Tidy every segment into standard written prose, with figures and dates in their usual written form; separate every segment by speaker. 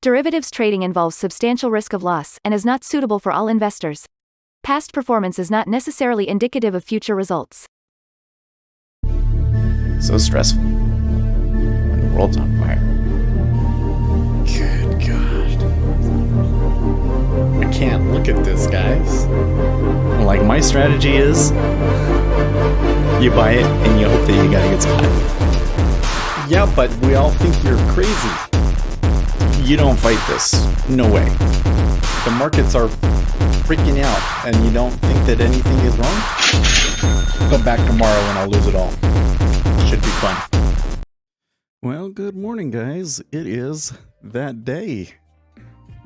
Speaker 1: Derivatives trading involves substantial risk of loss and is not suitable for all investors. Past performance is not necessarily indicative of future results.
Speaker 2: So stressful when the world's on fire. Good God. I can't look at this, guys. Like, my strategy is you buy it and you hope that you got a good spot. Yeah, but we all think you're crazy. You don't fight this. No way. The markets are freaking out and you don't think that anything is wrong? Come back tomorrow and I'll lose it all. Should be fun.
Speaker 3: Well, good morning, guys. It is that day.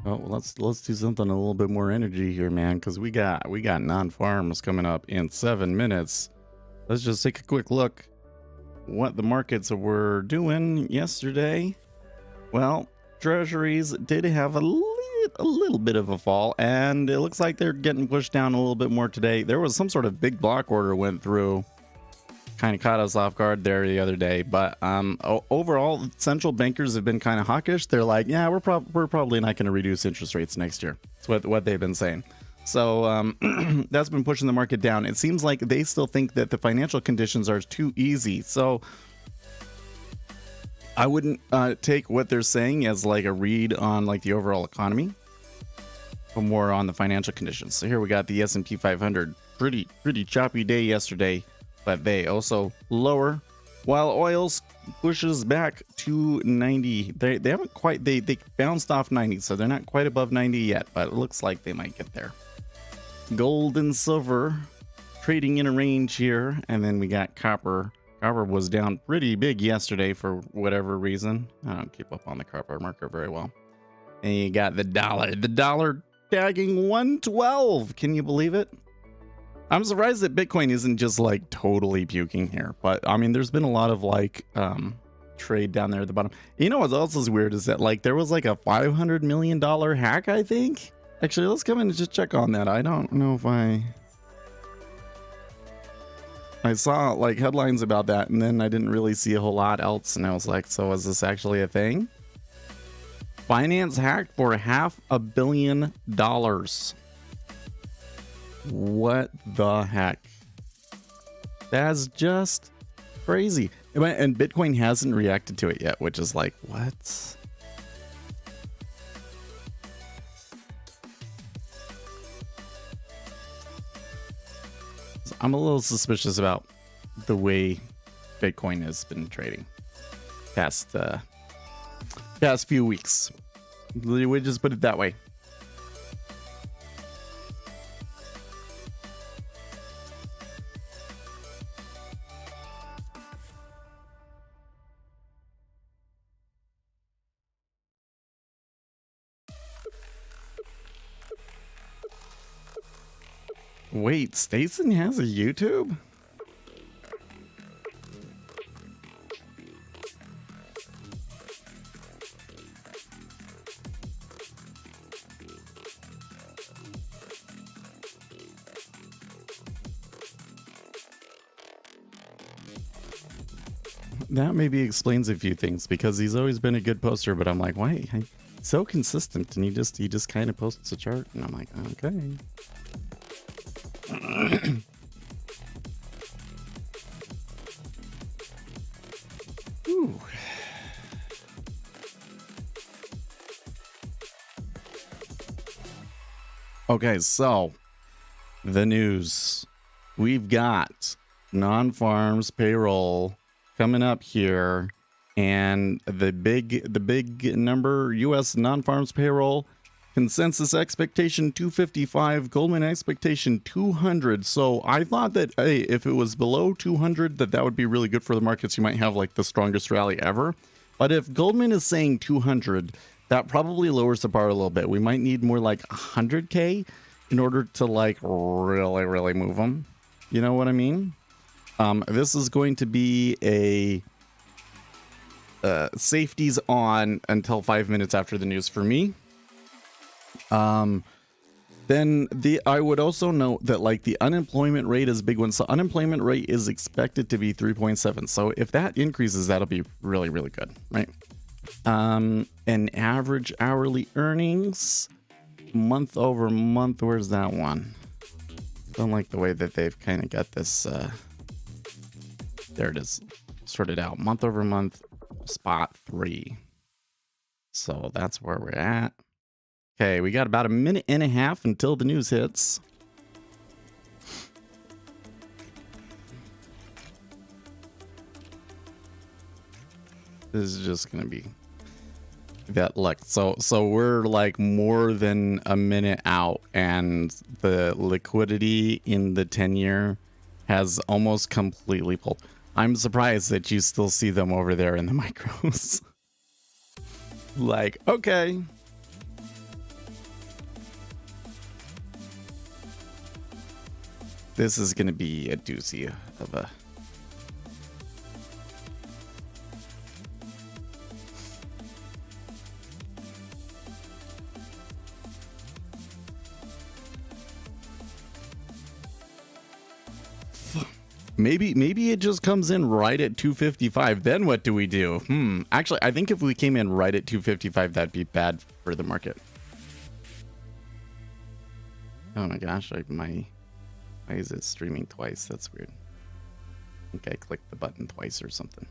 Speaker 3: Oh, let's do something a little bit more energy here, man, because we got non-farms coming up in 7 minutes. Let's just take a quick look what the markets were doing yesterday. Well, treasuries did have a little bit of a fall, and it looks like they're getting pushed down a little bit more today. There was some sort of big block order went through. Kind of caught us off guard there the other day, but overall, central bankers have been kind of hawkish. They're like, yeah, we're probably not going to reduce interest rates next year. That's what they've been saying. So that's been pushing the market down. It seems like they still think that the financial conditions are too easy. So I wouldn't take what they're saying as like a read on like the overall economy, but more on the financial conditions. So here we got the S&P 500. Pretty choppy day yesterday. But they also lower, while oils pushes back to 90. They haven't quite, they bounced off 90, so they're not quite above 90 yet, but it looks like they might get there. Gold and silver trading in a range here, and then we got copper. Copper was down pretty big yesterday for whatever reason. I don't keep up on the copper market very well. And you got the dollar tagging 112. Can you believe it? I'm surprised that Bitcoin isn't just like totally puking here, but I mean, there's been a lot of like trade down there at the bottom. You know what else is weird is that like there was like a $500 million hack, I think. Actually, let's come in and just check on that. I don't know if I saw like headlines about that, and then I didn't really see a whole lot else, and I was like, so is this actually a thing? Finance hacked for $500 million. What the heck? That's just crazy. And Bitcoin hasn't reacted to it yet, which is like, what? I'm a little suspicious about the way Bitcoin has been trading past few weeks. We just put it that way. Wait, Stason has a YouTube? That maybe explains a few things, because he's always been a good poster, but I'm like, why? He's so consistent, and he just kind of posts a chart, and I'm like, okay. Ooh. Okay, so the news. We've got non-farms payroll coming up here, and the big number, U.S. non-farms payroll. Consensus expectation 255, Goldman expectation 200. So I thought that, hey, if it was below 200, that would be really good for the markets. You might have like the strongest rally ever. But if Goldman is saying 200, that probably lowers the bar a little bit. We might need more like 100K in order to like really move them. You know what I mean? This is going to be a safeties on until 5 minutes after the news for me. Then I would also note that like the unemployment rate is a big one. So unemployment rate is expected to be 3.7. So if that increases, that'll be really good, right? And average hourly earnings month over month. Where's that one? Don't like the way that they've kind of got this. There it is, sorted out. Month over month, spot 3. So that's where we're at. Okay, we got about a minute and a half until the news hits. This is just gonna be that luck. So we're like more than a minute out, and the liquidity in the 10-year has almost completely pulled. I'm surprised that you still see them over there in the micros. Like, okay. This is gonna be a doozy of a. Maybe it just comes in right at 255. Then what do we do? Actually, I think if we came in right at 255, that'd be bad for the market. Oh my gosh, why is it streaming twice? That's weird. I think I clicked the button twice or something.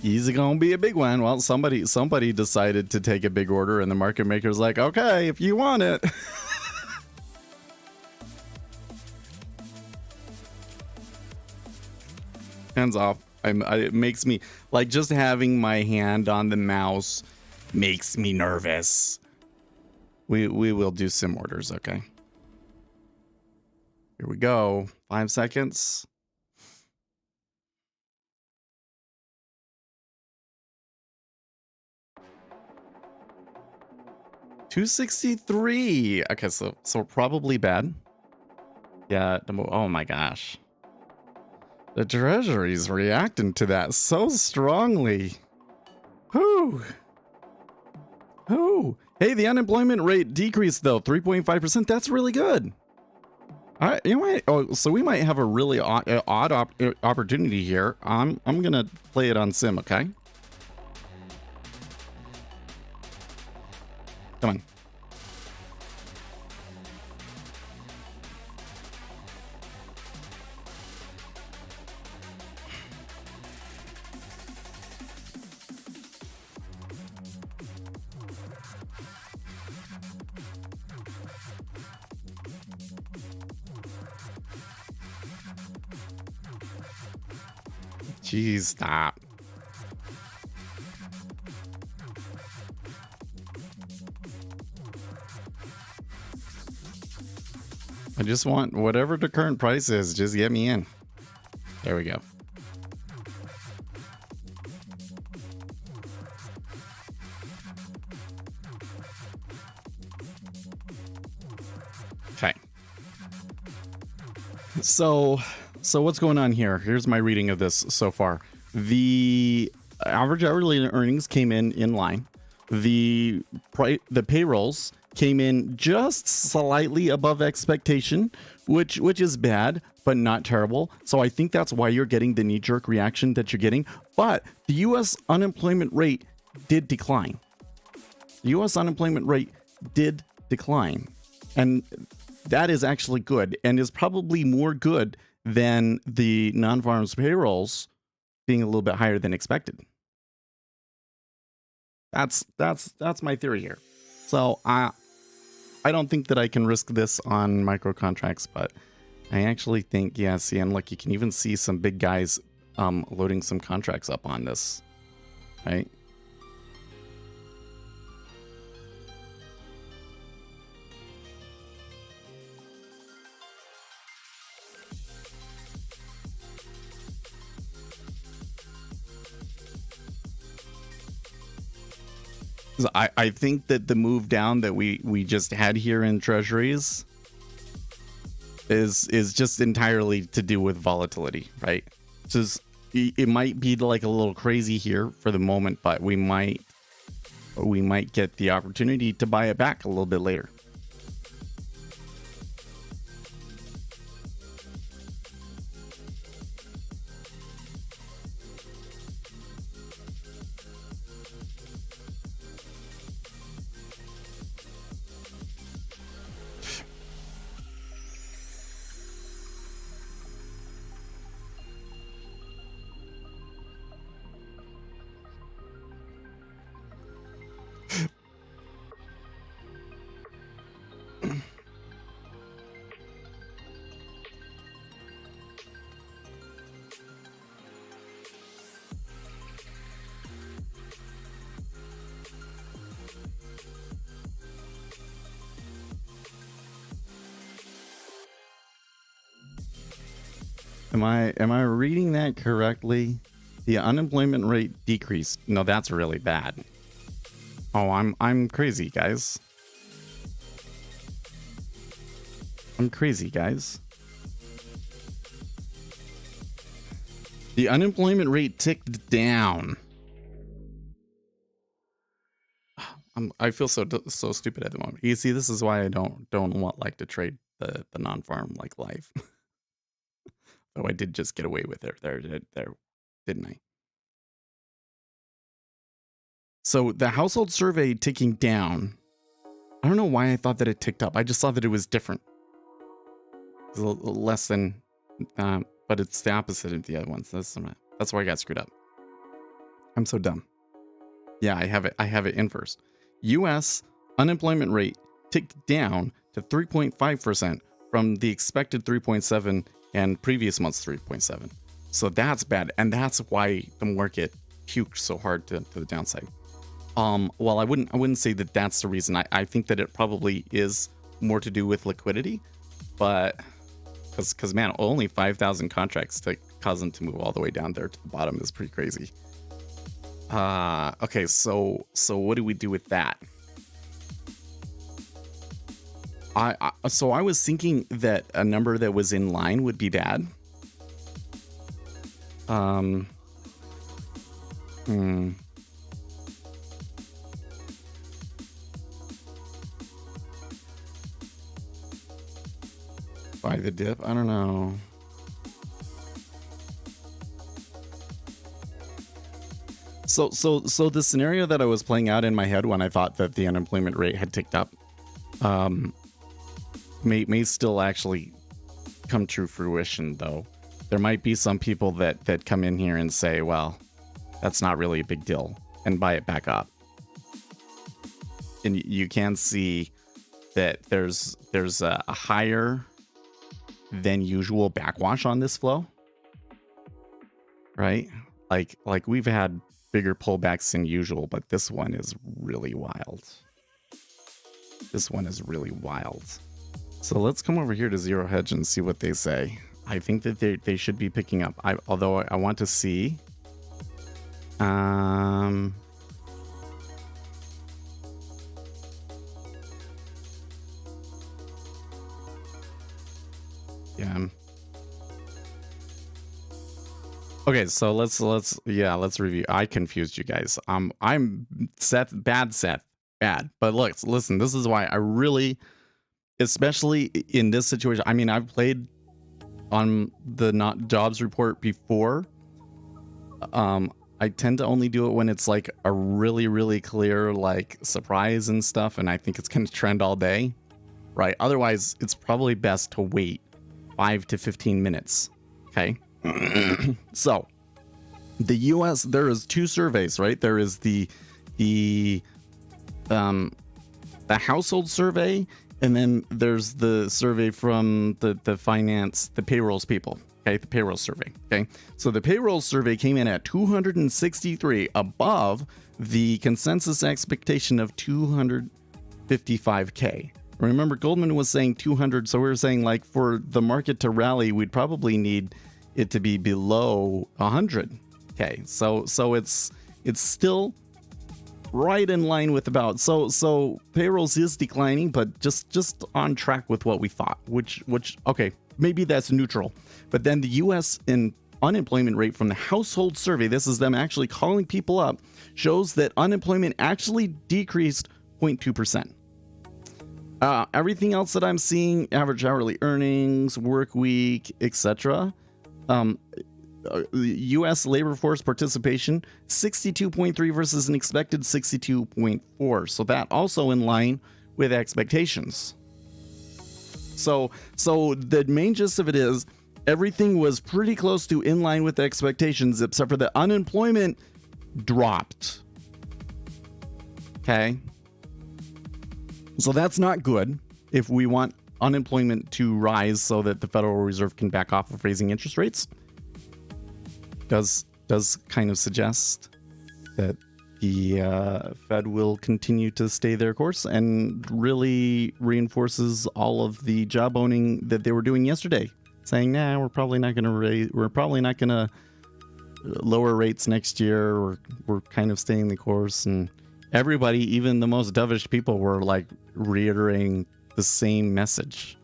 Speaker 3: Easy gonna be a big one. Well, somebody decided to take a big order, and the market maker's like, okay, if you want it. Hands off. It makes me, like, just having my hand on the mouse makes me nervous. We will do some orders, okay? Here we go. 5 seconds. $263. Okay, so probably bad. Yeah. Oh my gosh. The Treasury's reacting to that so strongly. Whew. Hey, the unemployment rate decreased though, 3.5%. That's really good. All right, you know what? So we might have a really odd opportunity here. I'm gonna play it on sim, okay? Come on. Jeez, stop. I just want whatever the current price is, just get me in. There we go. Okay. So what's going on here? Here's my reading of this so far. The average hourly earnings came in line. The payrolls came in just slightly above expectation, which is bad, but not terrible. So I think that's why you're getting the knee-jerk reaction that you're getting. But the U.S. unemployment rate did decline. The U.S. unemployment rate did decline. And that is actually good, and is probably more good than the non-farms payrolls being a little bit higher than expected. That's my theory here. So I don't think that I can risk this on micro contracts, but I actually think, yeah, see, and look, you can even see some big guys loading some contracts up on this, right? I think that the move down that we just had here in treasuries is just entirely to do with volatility, right? it might be like a little crazy here for the moment, but we might get the opportunity to buy it back a little bit later. Am I reading that correctly? The unemployment rate decreased. No, that's really bad. Oh, I'm crazy, guys. I'm crazy, guys. The unemployment rate ticked down. I feel so stupid at the moment. You see, this is why I don't like to trade the non-farm like life. Oh, I did just get away with it there, didn't I? So the household survey ticking down. I don't know why I thought that it ticked up. I just saw that it was different. It's a little less than, but it's the opposite of the other ones. That's why I got screwed up. I'm so dumb. Yeah, I have it inverse. U.S. unemployment rate ticked down to 3.5% from the expected 3.7 and previous month's 3.7. So that's bad, and that's why the market puked so hard to the downside. Well, I wouldn't say that that's the reason. I think that it probably is more to do with liquidity, but because man, only 5,000 contracts to cause them to move all the way down there to the bottom is pretty crazy. Okay, so what do we do with that? So I was thinking that a number that was in line would be bad. Buy the dip? I don't know. So the scenario that I was playing out in my head when I thought that the unemployment rate had ticked up, may still actually come to fruition, though. There might be some people that come in here and say, well, that's not really a big deal, and buy it back up. And you can see that there's a higher than usual backwash on this flow, right? Like we've had bigger pullbacks than usual, but this one is really wild. This one is really wild. So let's come over here to Zero Hedge and see what they say. I think that they should be picking up. Although I want to see. Yeah. Okay, so let's review. I confused you guys. I'm Seth, bad. But look, listen, this is why I really, especially in this situation. I mean, I've played on the not jobs report before. I tend to only do it when it's like a really, really clear like surprise and stuff, and I think it's gonna trend all day, right? Otherwise, it's probably best to wait 5 to 15 minutes. Okay. So the US, there is two surveys, right? There is the household survey, and then there's the survey from the payrolls people. Okay, the payroll survey. Okay, so the payroll survey came in at 263, above the consensus expectation of 255K. Remember, Goldman was saying 200, so we were saying like for the market to rally, we'd probably need it to be below 100K. So it's still right in line with about, so payrolls is declining, but just on track with what we thought, which okay, maybe that's neutral. But then the US in unemployment rate from the household survey, this is them actually calling people up, shows that unemployment actually decreased 0.2%. Everything else that I'm seeing, average hourly earnings, work week, etc. U.S. labor force participation, 62.3 versus an expected 62.4. So that also in line with expectations. So the main gist of it is everything was pretty close to in line with expectations, except for the unemployment dropped. Okay. So that's not good if we want unemployment to rise so that the Federal Reserve can back off of raising interest rates. Does kind of suggest that the Fed will continue to stay their course, and really reinforces all of the job owning that they were doing yesterday, saying, nah, we're probably not going to lower rates next year. We're kind of staying the course. And everybody, even the most dovish people, were like reiterating the same message.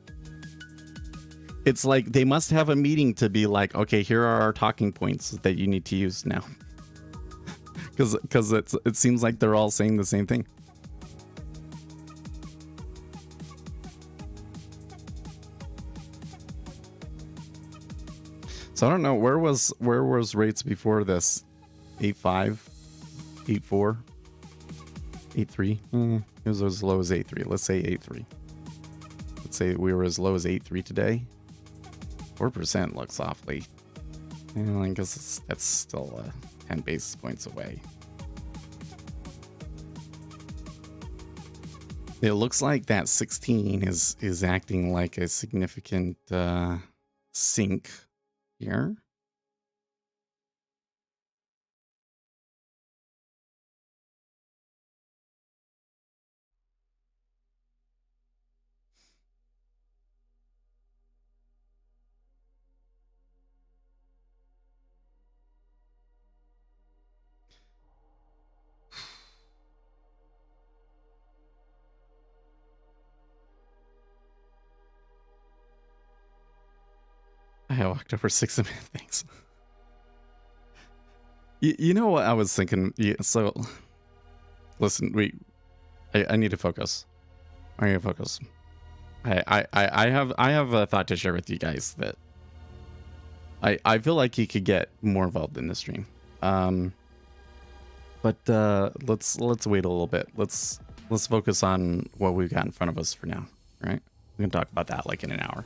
Speaker 3: It's like they must have a meeting to be like, okay, here are our talking points that you need to use now. Because it seems like they're all saying the same thing. So I don't know, where was rates before this? 8.5, 8.4, 8.3. It was as low as 8.3. Let's say 8.3. Let's say we were as low as 8.3 today. 4% looks awfully. I guess that's still 10 basis points away. It looks like that 16 is acting like a significant sink here. I have October 6th. Thanks. You know what I was thinking? So, listen, I need to focus. I need to focus. I have a thought to share with you guys that I feel like you could get more involved in the stream. But let's wait a little bit. Let's focus on what we've got in front of us for now, right? We can talk about that like in an hour.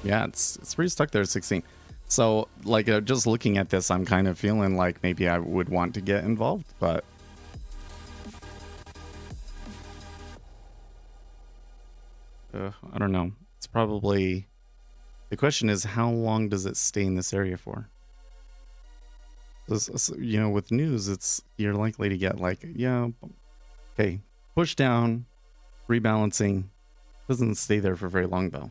Speaker 3: Yeah, it's pretty stuck there at 16. So, like, just looking at this, I'm kind of feeling like maybe I would want to get involved, but I don't know. It's probably, the question is, how long does it stay in this area for? You know, with news, you're likely to get like, yeah, okay, push down, rebalancing. Doesn't stay there for very long though.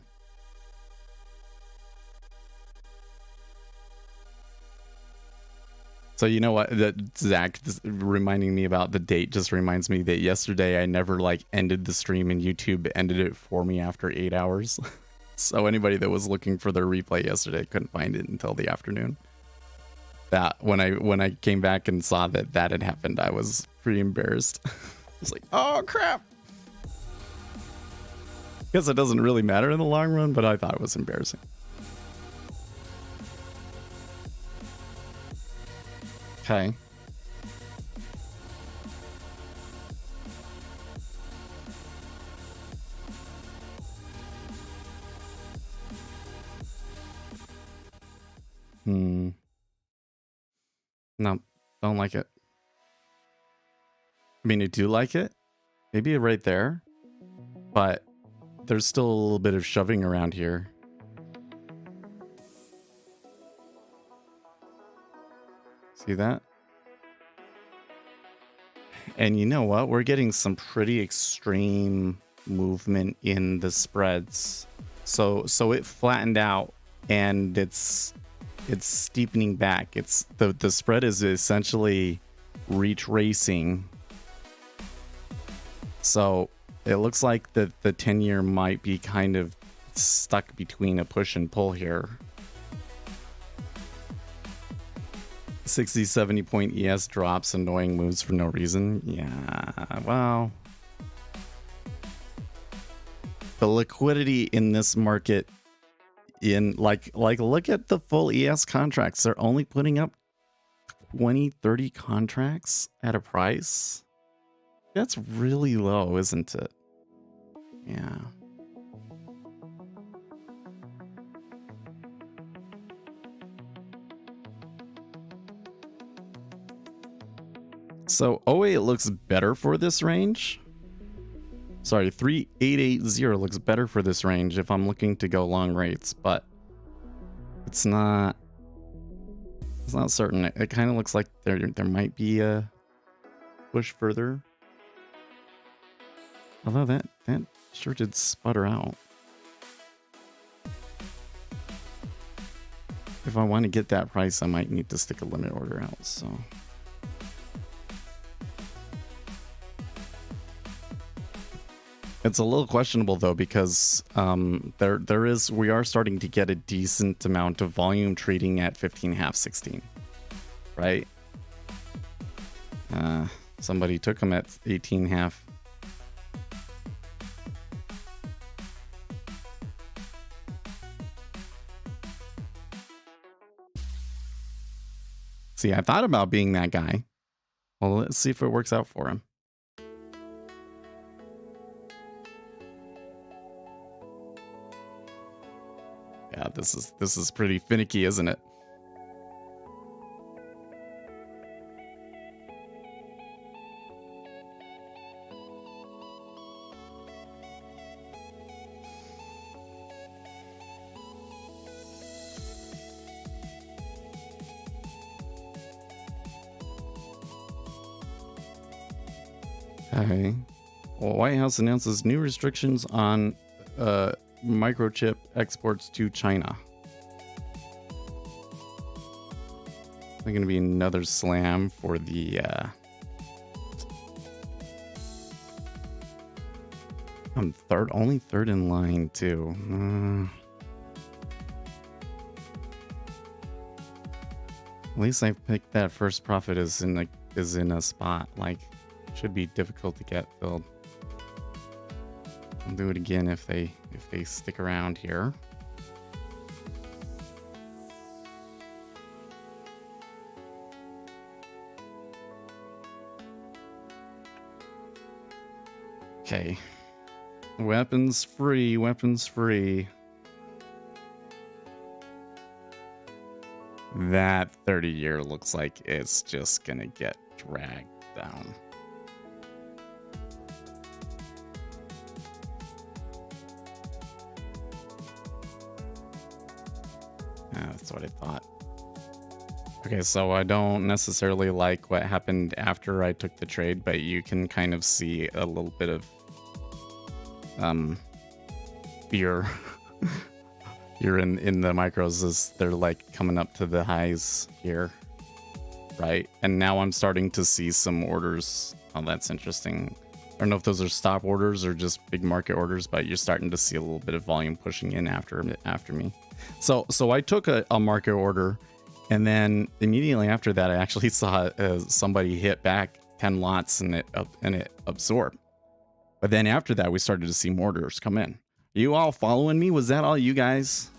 Speaker 3: So you know what, that Zach reminding me about the date just reminds me that yesterday I never like ended the stream and YouTube ended it for me after 8 hours. So anybody that was looking for their replay yesterday couldn't find it until the afternoon. That when I came back and saw that had happened, I was pretty embarrassed. I was like, oh crap. Guess it doesn't really matter in the long run, but I thought it was embarrassing. Okay. No, don't like it. I mean, I do like it. Maybe right there. But there's still a little bit of shoving around here. See that? And you know what? We're getting some pretty extreme movement in the spreads. So it flattened out and it's steepening back. It's the spread is essentially retracing. So it looks like the 10-year might be kind of stuck between a push and pull here. 60, 70 point ES drops, annoying moves for no reason. Yeah, well, the liquidity in this market, in like look at the full ES contracts. They're only putting up 20, 30 contracts at a price. That's really low, isn't it? Yeah. So OA looks better for this range. Sorry, 3880 looks better for this range if I'm looking to go long rates, but it's not certain. It kind of looks like there might be a push further. Although that sure did sputter out. If I want to get that price, I might need to stick a limit order out, so. It's a little questionable though, because we are starting to get a decent amount of volume trading at 15.5, 16, right? Somebody took them at 18.5. See, I thought about being that guy. Well, let's see if it works out for him. Yeah, this is pretty finicky, isn't it? Okay. Well, White House announces new restrictions on microchip exports to China. There's going to be another slam for the I'm only third in line too. At least I picked that first profit is in a spot, like, should be difficult to get filled. I'll do it again if they stick around here. Okay. Weapons free, weapons free. That 30-year looks like it's just gonna get dragged down. That's what I thought. Okay, so I don't necessarily like what happened after I took the trade, but you can kind of see a little bit of fear here in the micros as they're like coming up to the highs here, right? And now I'm starting to see some orders. Oh, that's interesting. I don't know if those are stop orders or just big market orders, but you're starting to see a little bit of volume pushing in after me. So I took a market order, and then immediately after that, I actually saw somebody hit back 10 lots and it absorbed. But then after that, we started to see more orders come in. You all following me? Was that all you guys?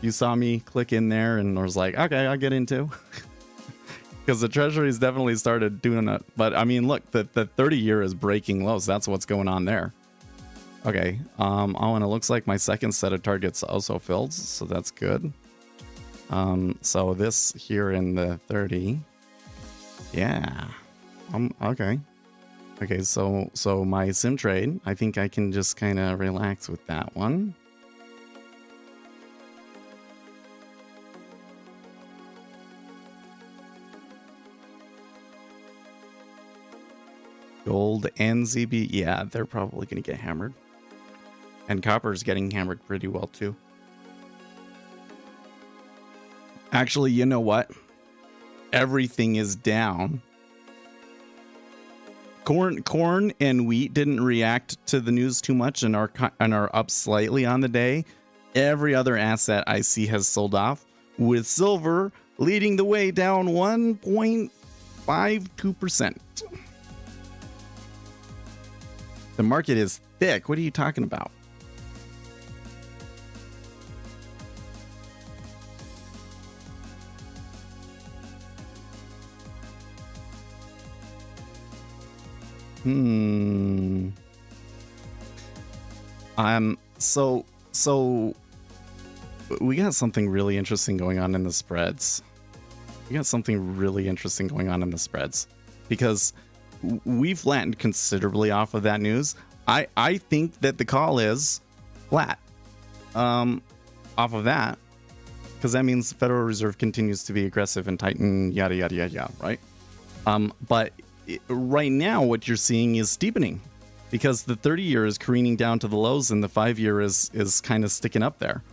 Speaker 3: You saw me click in there and was like, okay, I'll get into. Because the treasury's definitely started doing it. But I mean, look, the 30-year is breaking lows. That's what's going on there. Okay. Oh, and it looks like my second set of targets also filled, so that's good. So this here in the 30. Yeah. Okay. Okay, so my sim trade, I think I can just kind of relax with that one. Gold and ZB, yeah, they're probably going to get hammered. And copper is getting hammered pretty well too. Actually, you know what? Everything is down. Corn and wheat didn't react to the news too much and are up slightly on the day. Every other asset I see has sold off, with silver leading the way down 1.52%. The market is thick. What are you talking about? So we got something really interesting going on in the spreads. Because we've flattened considerably off of that news. I think that the call is flat off of that, because that means the Federal Reserve continues to be aggressive and tighten, yada yada yada yada, right? But right now what you're seeing is steepening, because the 30-year is careening down to the lows and the 5-year is kind of sticking up there.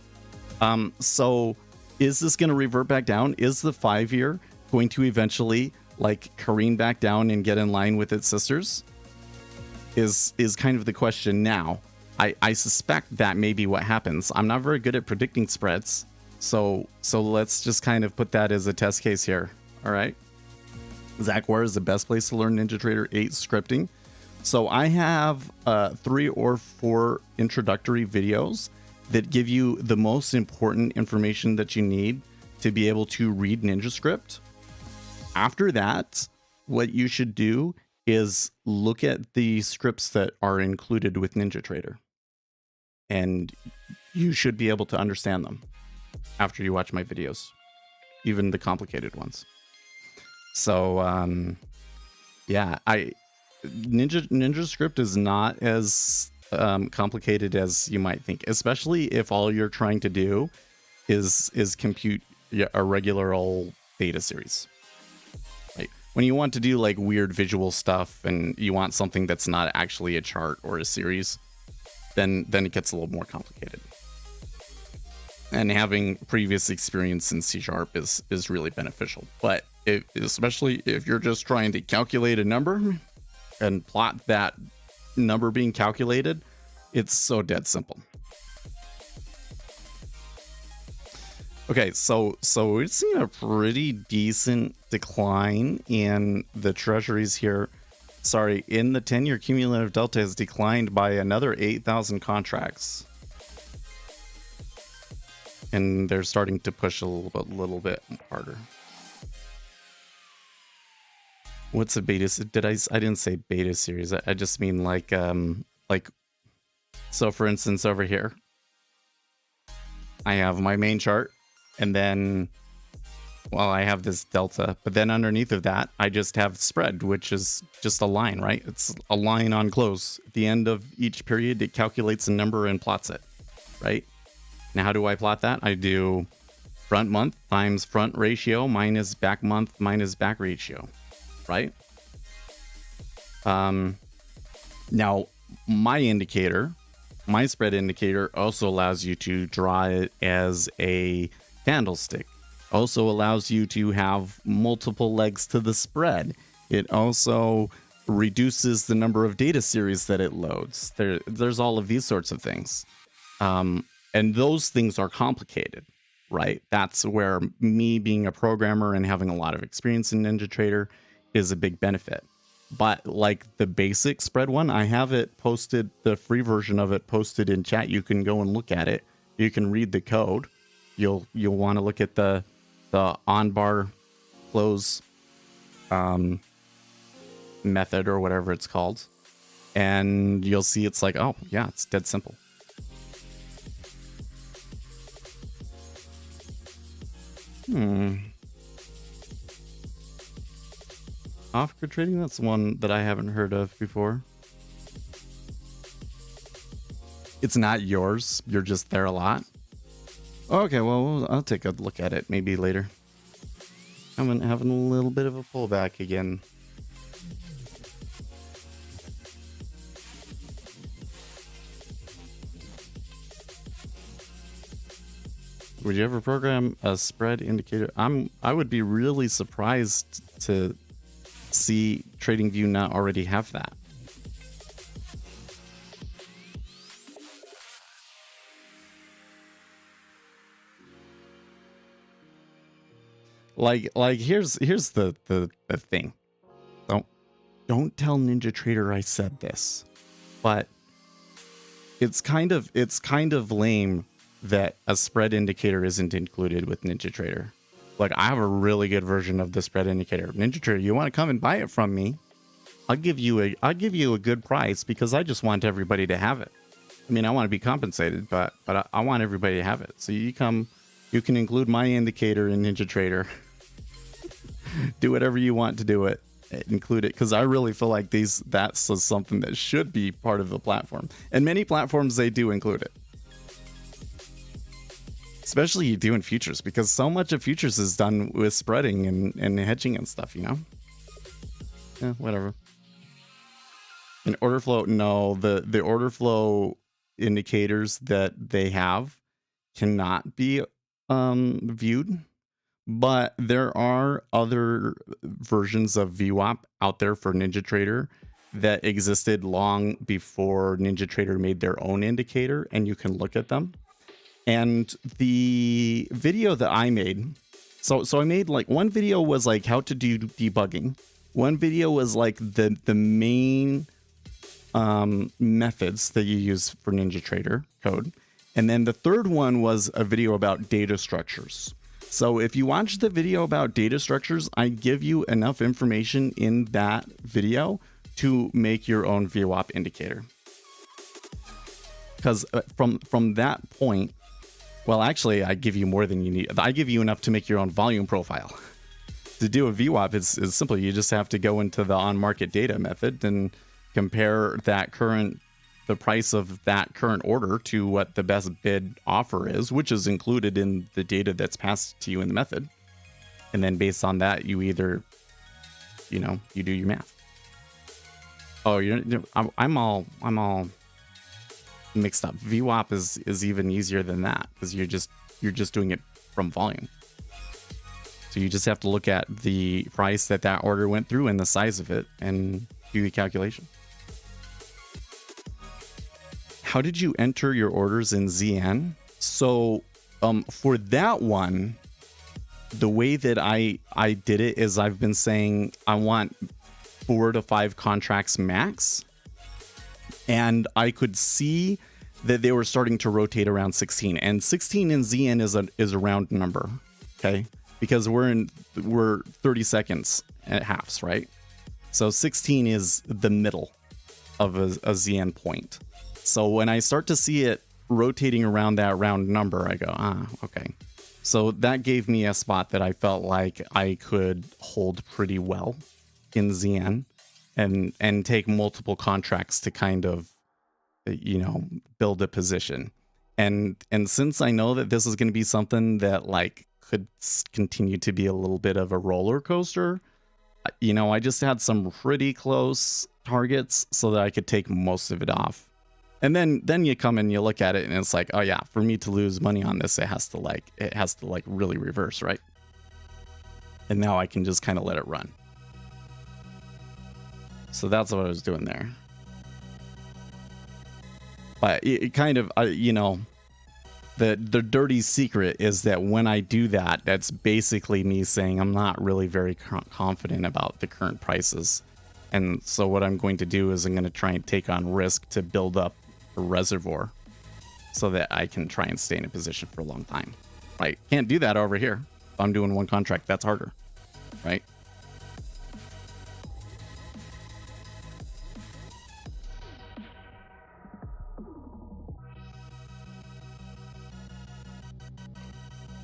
Speaker 3: So is this going to revert back down? Is the 5-year going to eventually like careen back down and get in line with its sisters? Is kind of the question now. I suspect that may be what happens. I'm not very good at predicting spreads, so let's just kind of put that as a test case here. All right. Zach, where is the best place to learn NinjaTrader 8 scripting? So I have 3 or 4 introductory videos that give you the most important information that you need to be able to read NinjaScript. After that, what you should do is look at the scripts that are included with NinjaTrader, and you should be able to understand them after you watch my videos, even the complicated ones. So yeah, NinjaScript is not as complicated as you might think, especially if all you're trying to do is compute a regular old data series. Like when you want to do like weird visual stuff and you want something that's not actually a chart or a series, then it gets a little more complicated. And having previous experience in C# is really beneficial. But especially if you're just trying to calculate a number and plot that number being calculated, it's so dead simple. Okay, so we've seen a pretty decent decline in the treasuries here. Sorry, in the 10-year cumulative delta has declined by another 8,000 contracts. And they're starting to push a little bit harder. What's a beta? I didn't say beta series. I just mean like so for instance over here, I have my main chart, and then I have this delta, but then underneath of that I just have spread, which is just a line, right? It's a line on close. At the end of each period it calculates a number and plots it, right? Now how do I plot that? I do front month times front ratio minus back month minus back ratio, right? Now my spread indicator also allows you to draw it as a candlestick. Also allows you to have multiple legs to the spread. It also reduces the number of data series that it loads. There's all of these sorts of things. And those things are complicated, right? That's where me being a programmer and having a lot of experience in NinjaTrader is a big benefit. But like the basic spread one, I have it posted, the free version of it posted in chat. You can go and look at it. You can read the code. You'll want to look at the on bar close method or whatever it's called, and you'll see it's like, oh yeah, it's dead simple. Off-grid trading, that's one that I haven't heard of before. It's not yours, you're just there a lot. Okay, well, I'll take a look at it maybe later. I'm having a little bit of a pullback again. Would you ever program a spread indicator? I would be really surprised to see TradingView not already have that. Like here's the thing. Don't tell NinjaTrader I said this, but it's kind of lame that a spread indicator isn't included with NinjaTrader. Like, I have a really good version of the spread indicator. NinjaTrader, you want to come and buy it from me? I'll give you a good price because I just want everybody to have it. I mean, I want to be compensated, but I want everybody to have it. So you can include my indicator in NinjaTrader. Do whatever you want to do it. Include it, because I really feel like that's something that should be part of the platform. And many platforms, they do include it. Especially you do in futures, because so much of futures is done with spreading and hedging and stuff, you know? Yeah, whatever. In order flow, no, the order flow indicators that they have cannot be viewed. But there are other versions of VWAP out there for NinjaTrader that existed long before NinjaTrader made their own indicator, and you can look at them. And the video that I made, so I made like one video was like how to do debugging. One video was like the main methods that you use for NinjaTrader code. And then the third one was a video about data structures. So if you watch the video about data structures, I give you enough information in that video to make your own VWAP indicator. Because from that point, well, actually, I give you more than you need. I give you enough to make your own volume profile. To do a VWAP is simple. You just have to go into the on-market data method and compare the price of that current order to what the best bid offer is, which is included in the data that's passed to you in the method. And then based on that, you either, you do your math. Oh, I'm all mixed up. VWAP is even easier than that, because you're just doing it from volume. So you just have to look at the price that order went through and the size of it and do the calculation. How did you enter your orders in ZN? So for that one, the way that I did it is I've been saying I want 4 to 5 contracts max. And I could see that they were starting to rotate around 16. And 16 in ZN is a round number, okay? Because we're 30 seconds at halves, right? So 16 is the middle of a ZN point. So when I start to see it rotating around that round number, I go, okay. So that gave me a spot that I felt like I could hold pretty well in ZN and take multiple contracts to kind of, build a position. And since I know that this is going to be something that like could continue to be a little bit of a roller coaster, I just had some pretty close targets so that I could take most of it off. And then you come and you look at it and it's like, oh yeah, for me to lose money on this, it has to really reverse, right? And now I can just kind of let it run. So that's what I was doing there. But it kind of, the dirty secret is that when I do that, that's basically me saying I'm not really very confident about the current prices. And so what I'm going to do is I'm going to try and take on risk to build up a reservoir so that I can try and stay in a position for a long time. Right? Can't do that over here. If I'm doing one contract, that's harder. Right?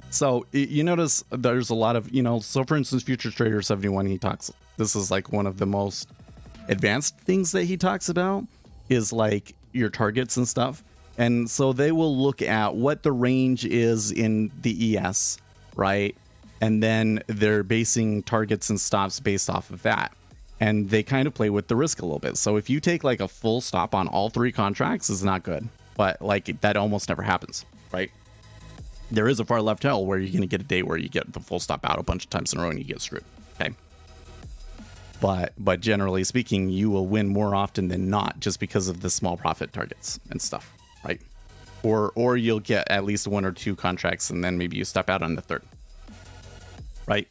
Speaker 3: So you notice there's a lot of, so for instance, Futures Trader 71, this is like one of the most advanced things that he talks about is like your targets and stuff. And so they will look at what the range is in the ES, right? And then they're basing targets and stops based off of that. And they kind of play with the risk a little bit. So if you take like a full stop on all 3 contracts, it's not good. But like that almost never happens, right? There is a far left tail where you're going to get a day where you get the full stop out a bunch of times in a row and you get screwed. Okay. But generally speaking, you will win more often than not just because of the small profit targets and stuff, right? Or you'll get at least 1 or 2 contracts and then maybe you step out on the third, right?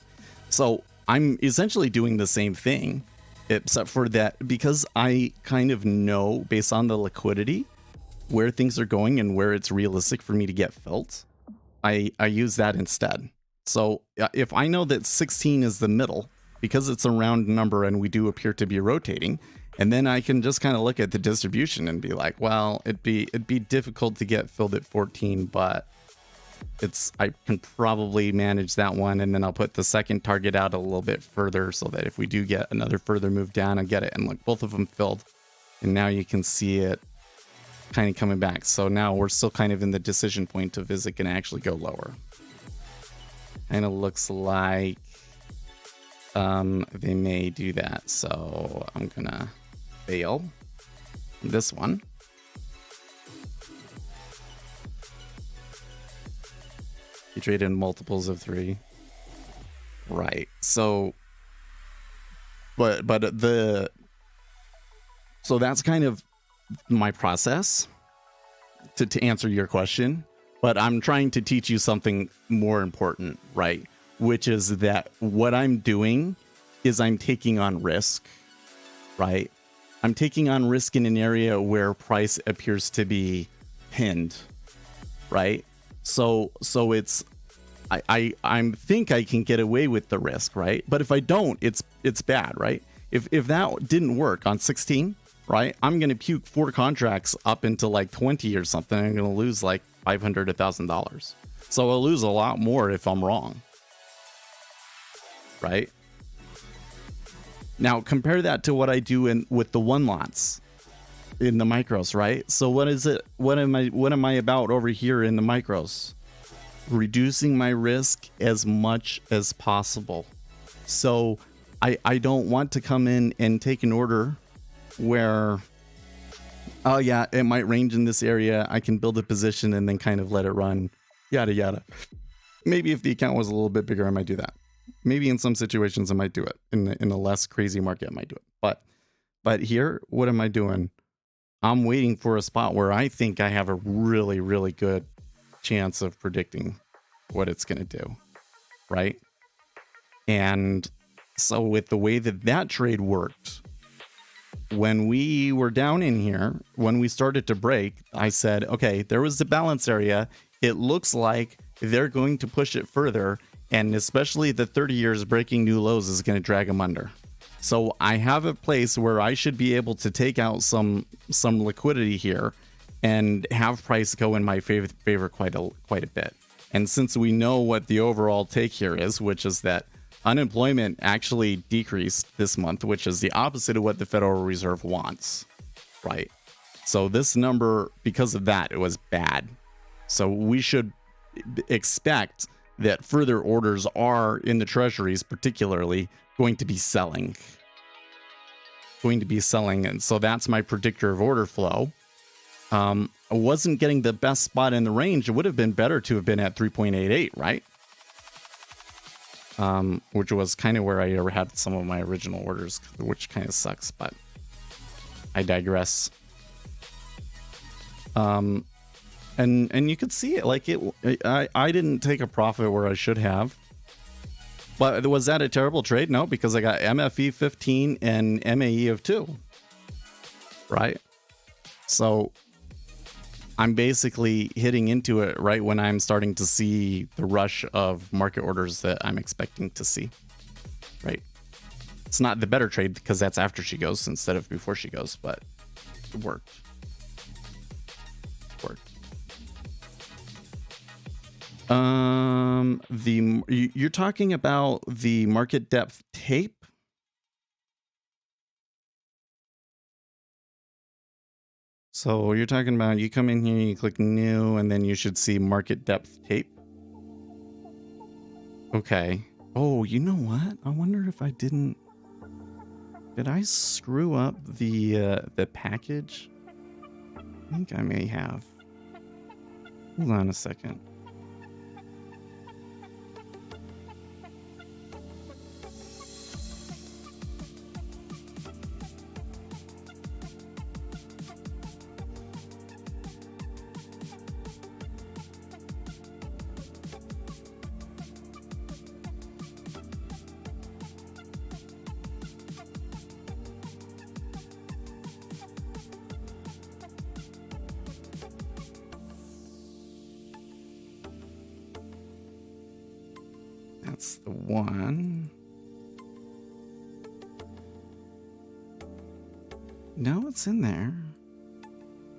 Speaker 3: So I'm essentially doing the same thing, except for that because I kind of know based on the liquidity where things are going and where it's realistic for me to get filled. I use that instead. So if I know that 16 is the middle, because it's a round number and we do appear to be rotating, and then I can just kind of look at the distribution and be like, well, it'd be difficult to get filled at 14, but I can probably manage that one, and then I'll put the second target out a little bit further so that if we do get another further move down, I get it. And look, both of them filled, and now you can see it kind of coming back. So now we're still kind of in the decision point of, is it going to actually go lower? Kind of looks like they may do that. So I'm gonna bail this one. You trade in multiples of 3, right? So so that's kind of my process to answer your question, but I'm trying to teach you something more important, right? Which is that what I'm doing is I'm taking on risk, right? I'm taking on risk in an area where price appears to be pinned, right? So it's I think I can get away with the risk, right? But if I don't, it's bad, right? If that didn't work on 16, right? I'm gonna puke 4 contracts up into like 20 or something. I'm gonna lose like $500 to $1,000. So I'll lose a lot more if I'm wrong. Right? Now compare that to what I do with the 1 lots in the micros, right? So what is it? What am I about over here in the micros? Reducing my risk as much as possible. So I don't want to come in and take an order where, oh yeah, it might range in this area. I can build a position and then kind of let it run, yada yada. Maybe if the account was a little bit bigger, I might do that. Maybe in some situations I might do it. In a less crazy market, I might do it. But here, what am I doing? I'm waiting for a spot where I think I have a really, really good chance of predicting what it's going to do, right? And so with the way that trade worked, when we were down in here, when we started to break, I said, okay, there was the balance area. It looks like they're going to push it further. And especially the 30 years breaking new lows is going to drag them under. So I have a place where I should be able to take out some liquidity here and have price go in my favor quite a bit. And since we know what the overall take here is, which is that unemployment actually decreased this month, which is the opposite of what the Federal Reserve wants, right? So this number, because of that, it was bad. So we should expect that further orders are in the treasuries, particularly going to be selling. And so that's my predictor of order flow. I wasn't getting the best spot in the range. It would have been better to have been at 3.88, right? Which was kind of where I had some of my original orders, which kind of sucks, but I digress. And you could see it, like I didn't take a profit where I should have. But was that a terrible trade? No, because I got MFE 15 and MAE of 2. Right? So I'm basically hitting into it right when I'm starting to see the rush of market orders that I'm expecting to see. Right? It's not the better trade because that's after she goes instead of before she goes, but it worked. You're talking about the market depth tape? So you're talking about, you come in here, you click new, and then you should see market depth tape. Okay. Oh, you know what? I wonder if did I screw up the package? I think I may have. Hold on a second. that's the one. No, it's in there.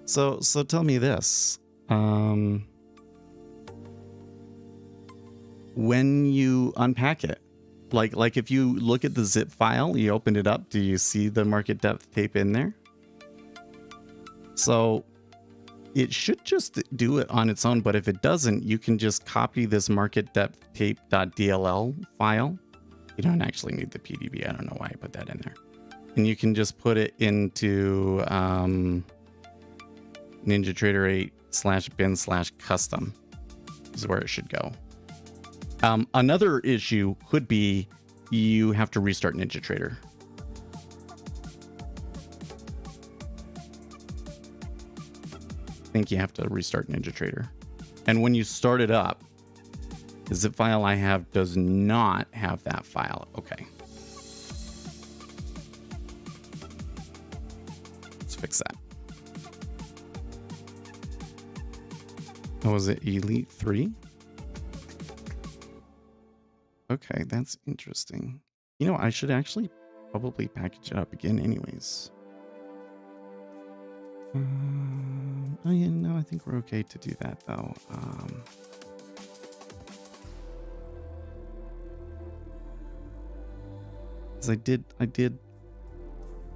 Speaker 3: So tell me this. When you unpack it, like if you look at the zip file, you open it up, do you see the market depth tape in there? So it should just do it on its own, but if it doesn't, you can just copy this market depth tape.dll file. You don't actually need the PDB. I don't know why I put that in there. And you can just put it into NinjaTrader 8/bin/custom is where it should go. Another issue could be you have to restart NinjaTrader. I think you have to restart NinjaTrader. And when you start it up, the zip file I have does not have that file. Okay. Let's fix that. Oh, was it Elite 3? Okay, that's interesting. You know, I should actually probably package it up again anyways. Oh yeah, no, I think we're okay to do that though. 'Cause I did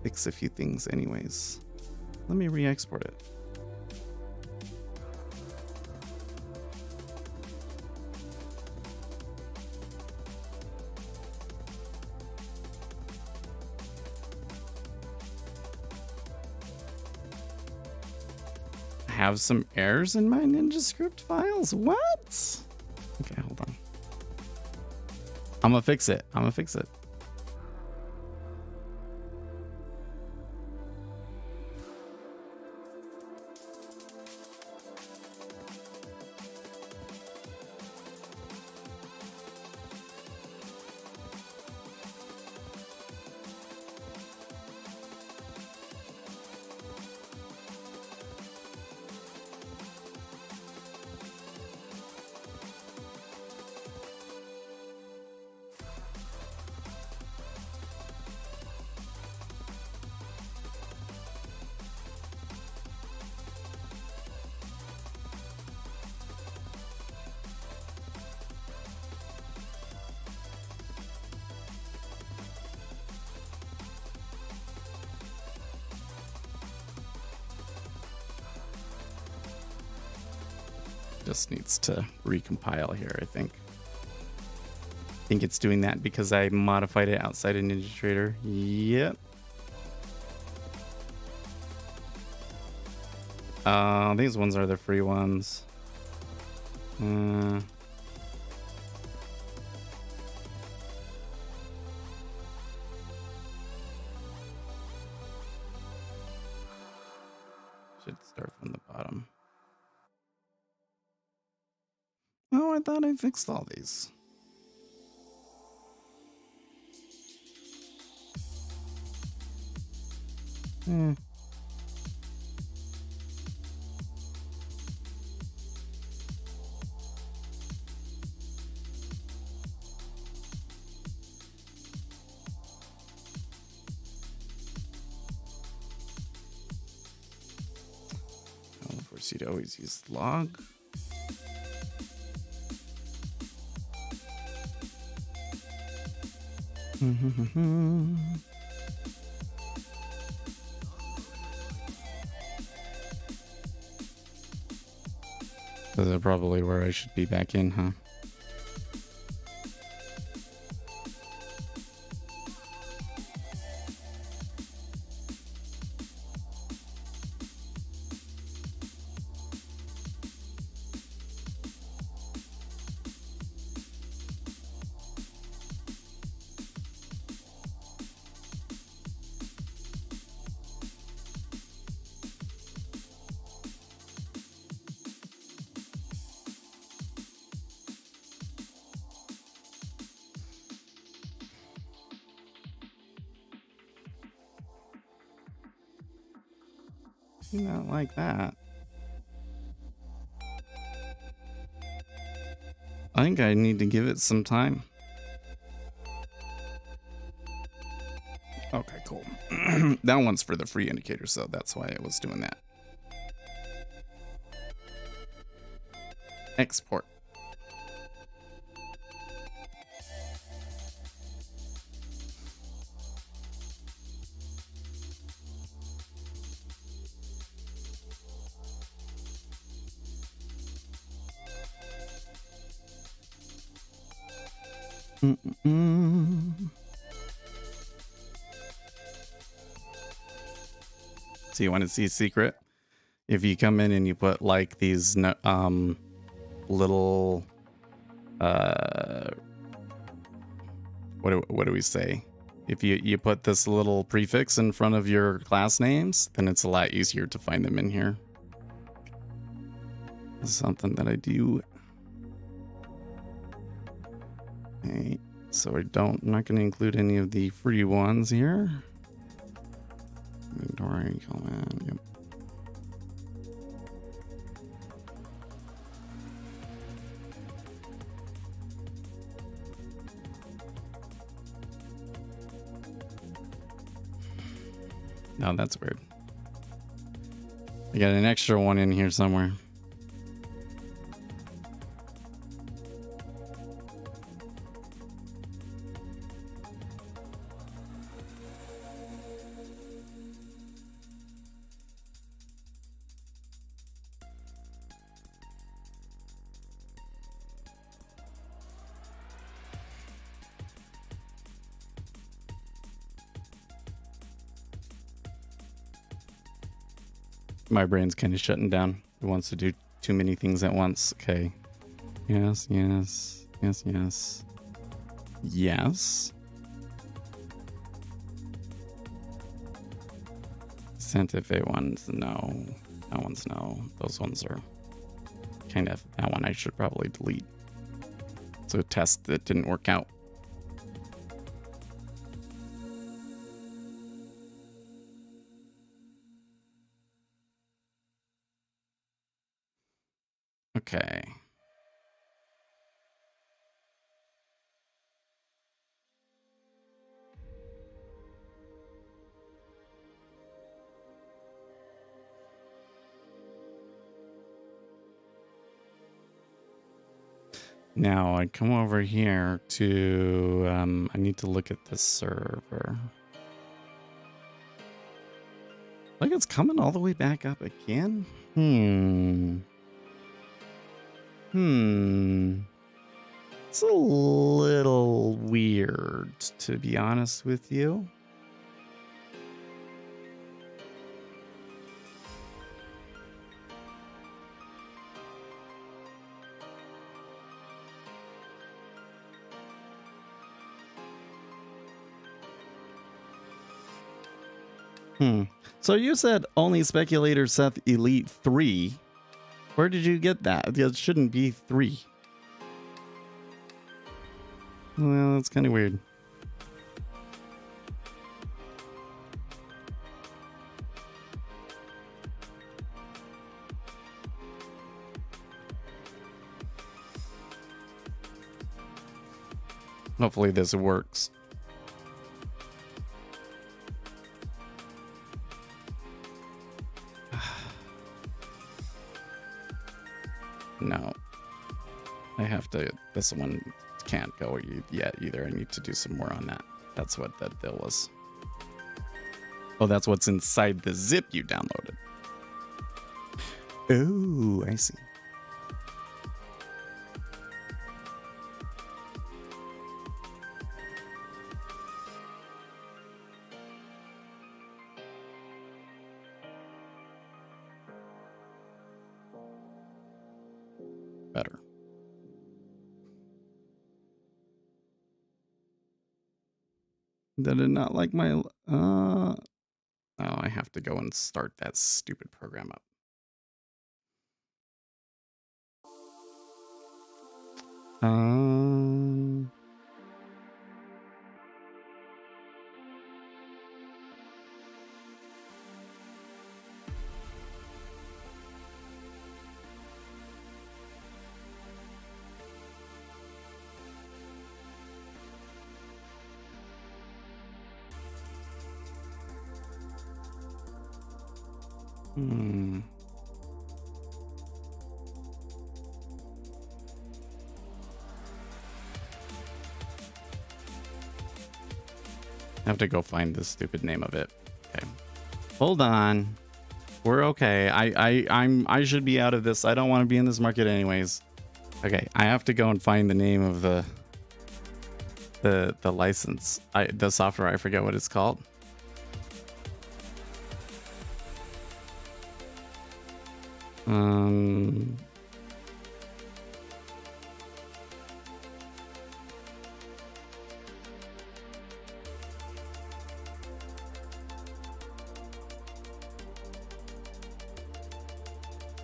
Speaker 3: fix a few things anyways. Let me re-export it. Have some errors in my NinjaScript files? What? Okay, hold on. I'm gonna fix it. Just needs to recompile here, I think. I think it's doing that because I modified it outside of NinjaTrader. Yep. These ones are the free ones. Should start from the bottom. Oh, I thought I fixed all these. I'll force you to always use log. This is probably where I should be back in, huh? Not like that. I think I need to give it some time. Okay, cool. That one's for the free indicators, so that's why I was doing that. Export. So you want to see a secret? If you come in and you put like these little what do we say? If you put this little prefix in front of your class names, then it's a lot easier to find them in here. This is something that I do. Okay, so I'm not going to include any of the free ones here. Inventory, comment, yep. No, that's weird. I got an extra one in here somewhere. My brain's kind of shutting down. It wants to do too many things at once. Okay. Yes, yes, yes, yes. Yes. Santa Fe ones, no. That one's no. Those ones are kind of, that one I should probably delete. It's a test that didn't work out. Okay. Now I come over here to, I need to look at the server. Like it's coming all the way back up again? It's a little weird, to be honest with you. So you said only speculator Seth Elite 3. Where did you get that? It shouldn't be 3. Well, that's kind of weird. Hopefully this works. No. I have to, this one can't go yet either. I need to do some more on that. That's what that bill was. Oh, that's what's inside the zip you downloaded. Oh, I see. Better. Did it not like my oh, I have to go and start that stupid program up. Hmm. I have to go find the stupid name of it. Okay. Hold on. We're okay. I should be out of this. I don't want to be in this market anyways. Okay, I have to go and find the name of the license. The software, I forget what it's called.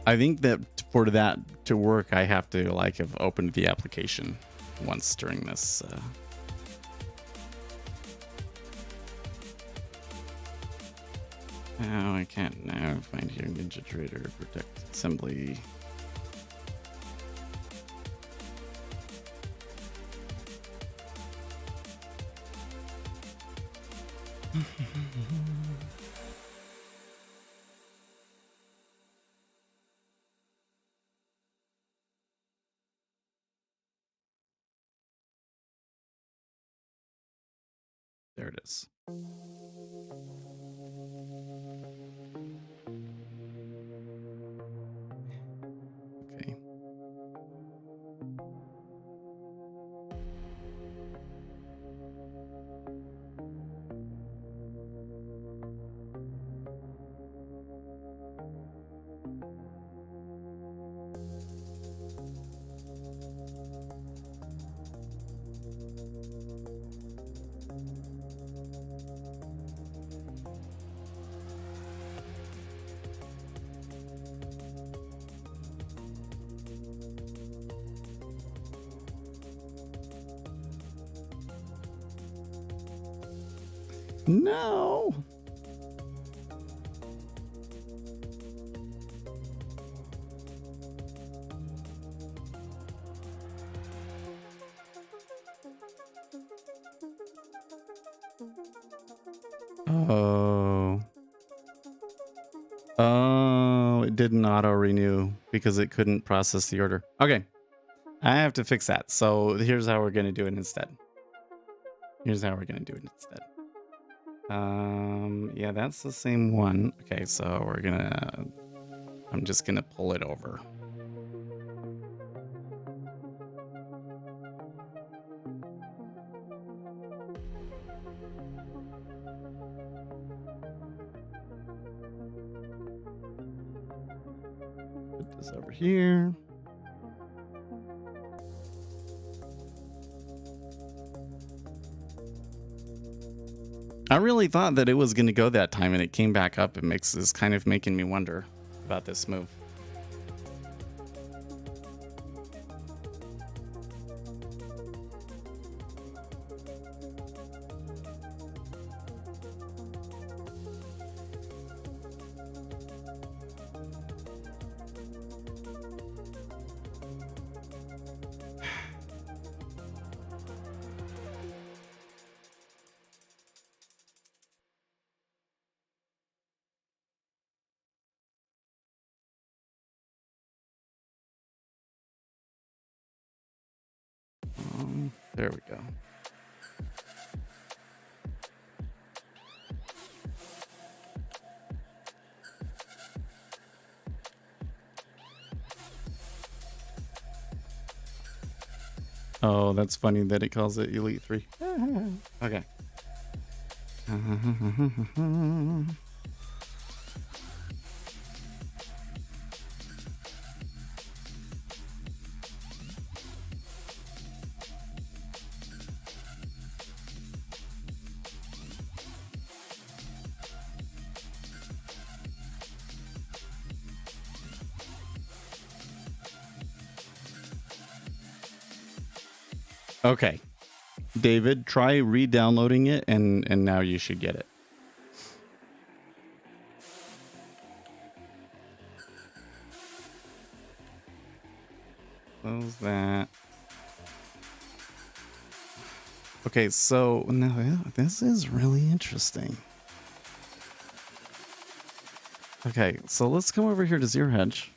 Speaker 3: I think that for that to work, I have to like have opened the application once during this. Oh, I can't now find here Ninja Trader Protect Assembly. There it is. Okay. No. Oh. Oh, it didn't auto renew because it couldn't process the order. Okay. I have to fix that. So here's how we're going to do it instead. Yeah, that's the same one. Okay, so I'm just gonna pull it over. Put this over here. I really thought that it was going to go that time, and it came back up. It's kind of making me wonder about this move. There we go. Oh, that's funny that it calls it Elite 3. Okay. Okay. David, try re-downloading it, and now you should get it. Close that. Okay, so now this is really interesting. Okay, so let's come over here to zero hedge.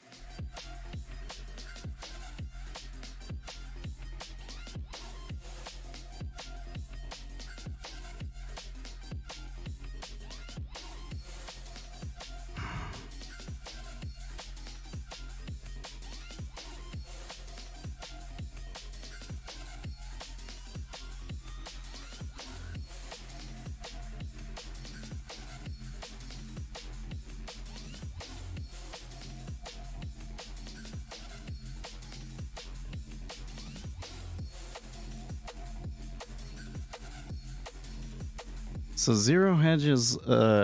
Speaker 3: So zero hedge's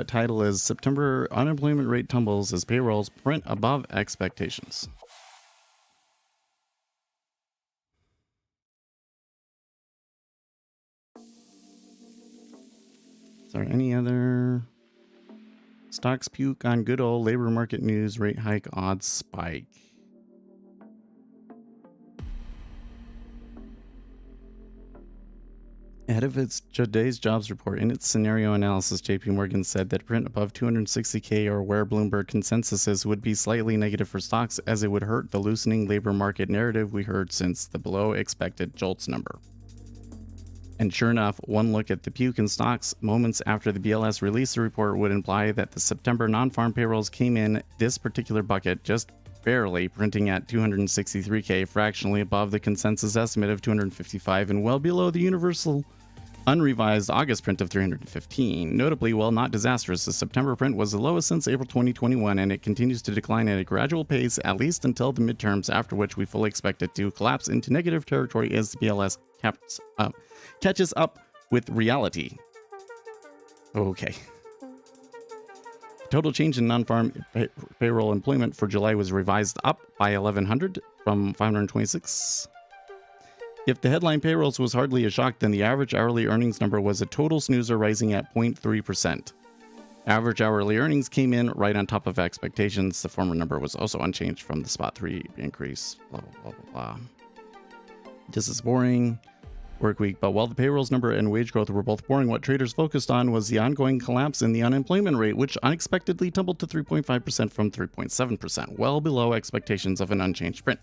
Speaker 3: title is September unemployment rate tumbles as payrolls print above expectations. Is there any other stocks puke on good old labor market news? Rate hike odds spike. Ahead of its today's jobs report, in its scenario analysis, JP Morgan said that print above 260K, or where Bloomberg consensus is, would be slightly negative for stocks, as it would hurt the loosening labor market narrative we heard since the below expected JOLTS number. And sure enough, one look at the puke in stocks moments after the BLS released the report would imply that the September non-farm payrolls came in this particular bucket just barely, printing at 263K, fractionally above the consensus estimate of 255 and well below the universal unrevised August print of 315. Notably, while not disastrous, the September print was the lowest since April 2021, and it continues to decline at a gradual pace, at least until the midterms, after which we fully expect it to collapse into negative territory as the BLS catches up with reality. Okay. Total change in non-farm payroll employment for July was revised up by 1,100 from 526. If the headline payrolls was hardly a shock, then the average hourly earnings number was a total snoozer, rising at 0.3%. Average hourly earnings came in right on top of expectations. The former number was also unchanged from the spot 3 increase. Blah, blah, blah, blah, blah. This is boring. Work week. But while the payrolls number and wage growth were both boring, what traders focused on was the ongoing collapse in the unemployment rate, which unexpectedly tumbled to 3.5% from 3.7%, well below expectations of an unchanged print.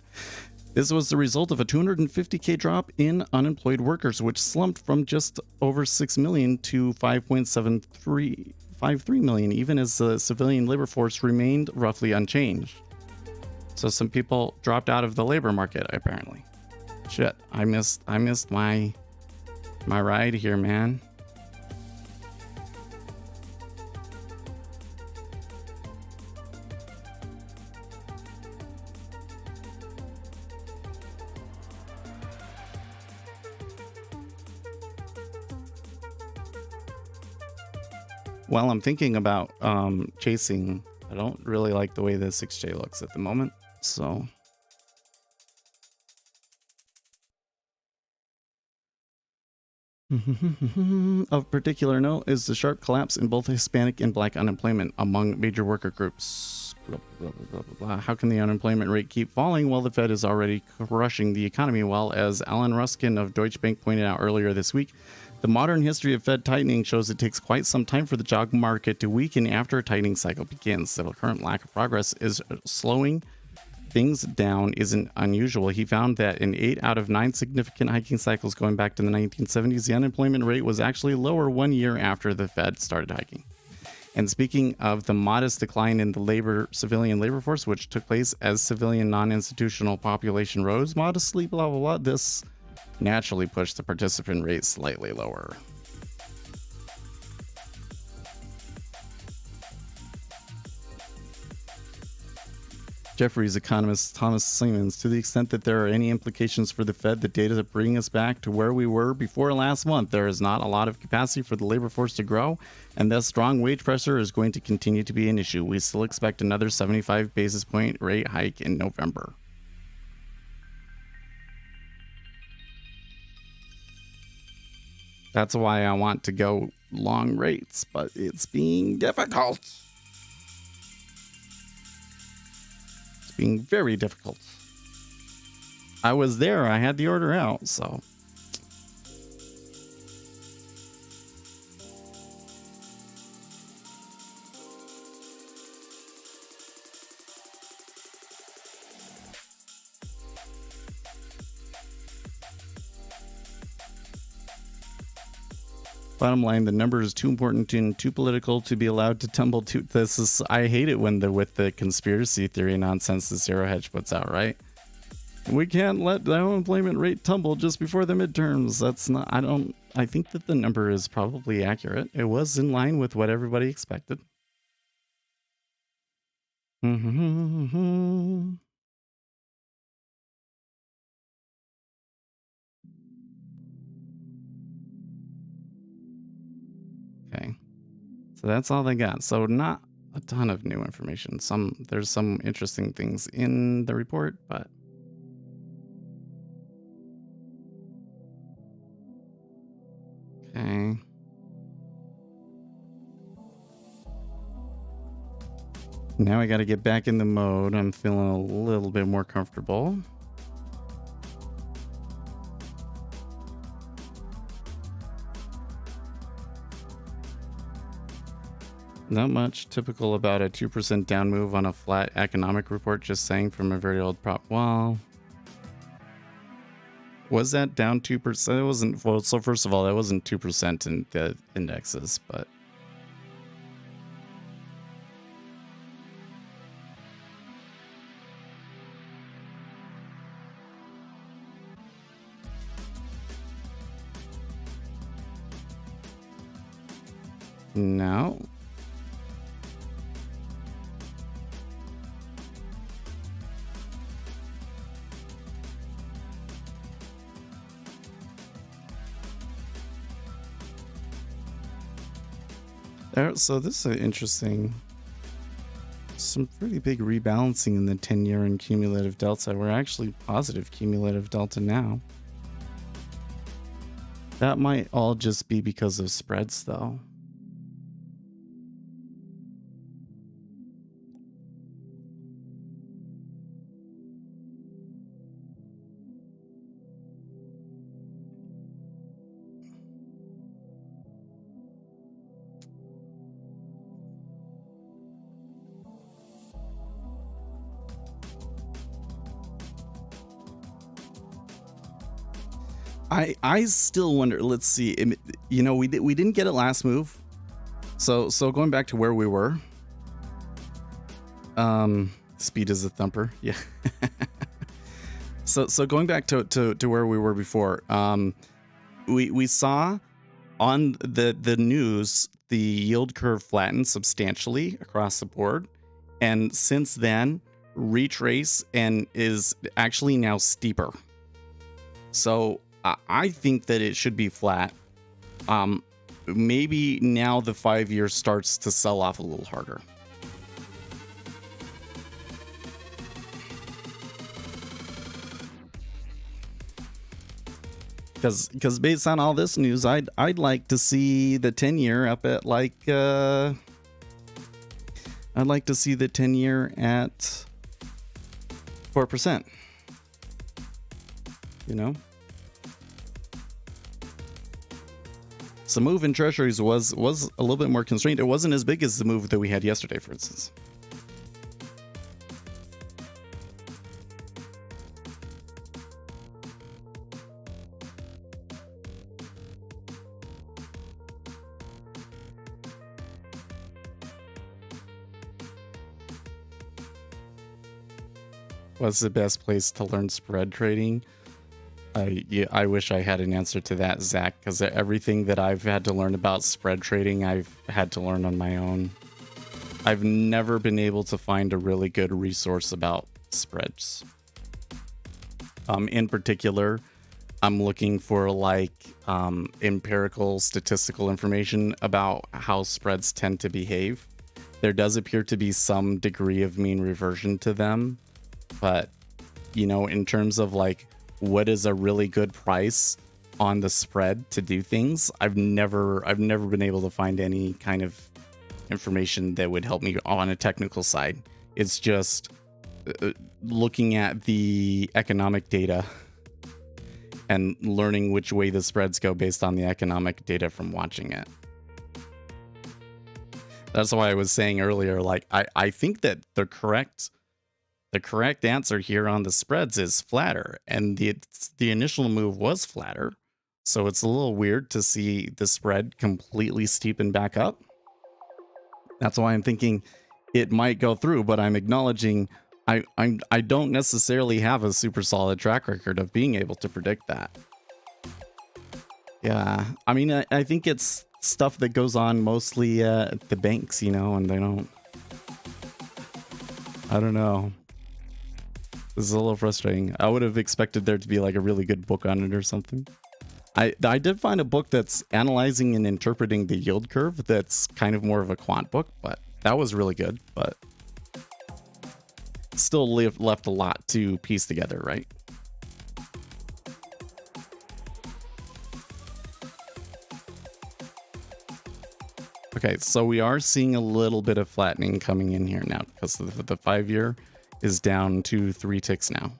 Speaker 3: This was the result of a 250K drop in unemployed workers, which slumped from just over 6 million to 5.7353 million, even as the civilian labor force remained roughly unchanged. So some people dropped out of the labor market, apparently. Shit, I missed my ride here, man. While I'm thinking about chasing, I don't really like the way the 6J looks at the moment, so of particular note is the sharp collapse in both Hispanic and Black unemployment among major worker groups. Blah, blah, blah, blah, blah, blah. How can the unemployment rate keep falling while the Fed is already crushing the economy? Well, as Alan Ruskin of Deutsche Bank pointed out earlier this week, the modern history of Fed tightening shows it takes quite some time for the job market to weaken after a tightening cycle begins. The current lack of progress is slowing things down isn't unusual. He found that in 8 out of 9 significant hiking cycles going back to the 1970s, the unemployment rate was actually lower 1 year after the Fed started hiking. And speaking of the modest decline in the civilian labor force, which took place as civilian non-institutional population rose modestly, blah, blah, blah, this naturally pushed the participant rate slightly lower. Jefferies economist Thomas Siemens, to the extent that there are any implications for the Fed, the data that bring us back to where we were before last month. There is not a lot of capacity for the labor force to grow, and thus strong wage pressure is going to continue to be an issue. We still expect another 75 basis point rate hike in November. That's why I want to go long rates, but it's being difficult. Being very difficult. I was there, I had the order out, so Bottom line, the number is too important and too political to be allowed to tumble to this. Is, I hate it when with the conspiracy theory nonsense the Zero Hedge puts out, right? We can't let the unemployment rate tumble just before the midterms. That's not, I think that the number is probably accurate. It was in line with what everybody expected. Okay, so that's all they got. So not a ton of new information. There's some interesting things in the report, but okay. Now I got to get back in the mode. I'm feeling a little bit more comfortable. Not much typical about a 2% down move on a flat economic report, just saying, from a very old prop. Well, was that down 2%? It wasn't. Well, so first of all, that wasn't 2% in the indexes, but no. So this is interesting. Some pretty big rebalancing in the 10-year and cumulative delta. We're actually positive cumulative delta now. That might all just be because of spreads, though. I still wonder. Let's see. You know, we didn't get it last move. So going back to where we were. Speed is a thumper. Yeah. so going back to where we were before. We saw on the news the yield curve flattened substantially across the board, and since then retrace and is actually now steeper. So I think that it should be flat. Maybe now the 5-year starts to sell off a little harder. Because based on all this news, I'd like to see the 10-year up at like I'd like to see the 10-year at 4%. You know. So move in treasuries was a little bit more constrained. It wasn't as big as the move that we had yesterday, for instance. What's the best place to learn spread trading? I wish I had an answer to that, Zach, because everything that I've had to learn about spread trading, I've had to learn on my own. I've never been able to find a really good resource about spreads. In particular, I'm looking for like empirical statistical information about how spreads tend to behave. There does appear to be some degree of mean reversion to them, but you know, in terms of like what is a really good price on the spread to do things, I've never been able to find any kind of information that would help me on a technical side. It's just looking at the economic data and learning which way the spreads go based on the economic data from watching it. That's why I was saying earlier, like I think that the correct answer here on the spreads is flatter, and the initial move was flatter. So it's a little weird to see the spread completely steepen back up. That's why I'm thinking it might go through, but I'm acknowledging I don't necessarily have a super solid track record of being able to predict that. Yeah, I mean, I think it's stuff that goes on mostly at the banks, you know, and they don't. I don't know. This is a little frustrating. I would have expected there to be like a really good book on it or something. I did find a book that's analyzing and interpreting the yield curve that's kind of more of a quant book, but that was really good, but still left a lot to piece together, right? Okay, so we are seeing a little bit of flattening coming in here now because the 5-year is down to 3 ticks now.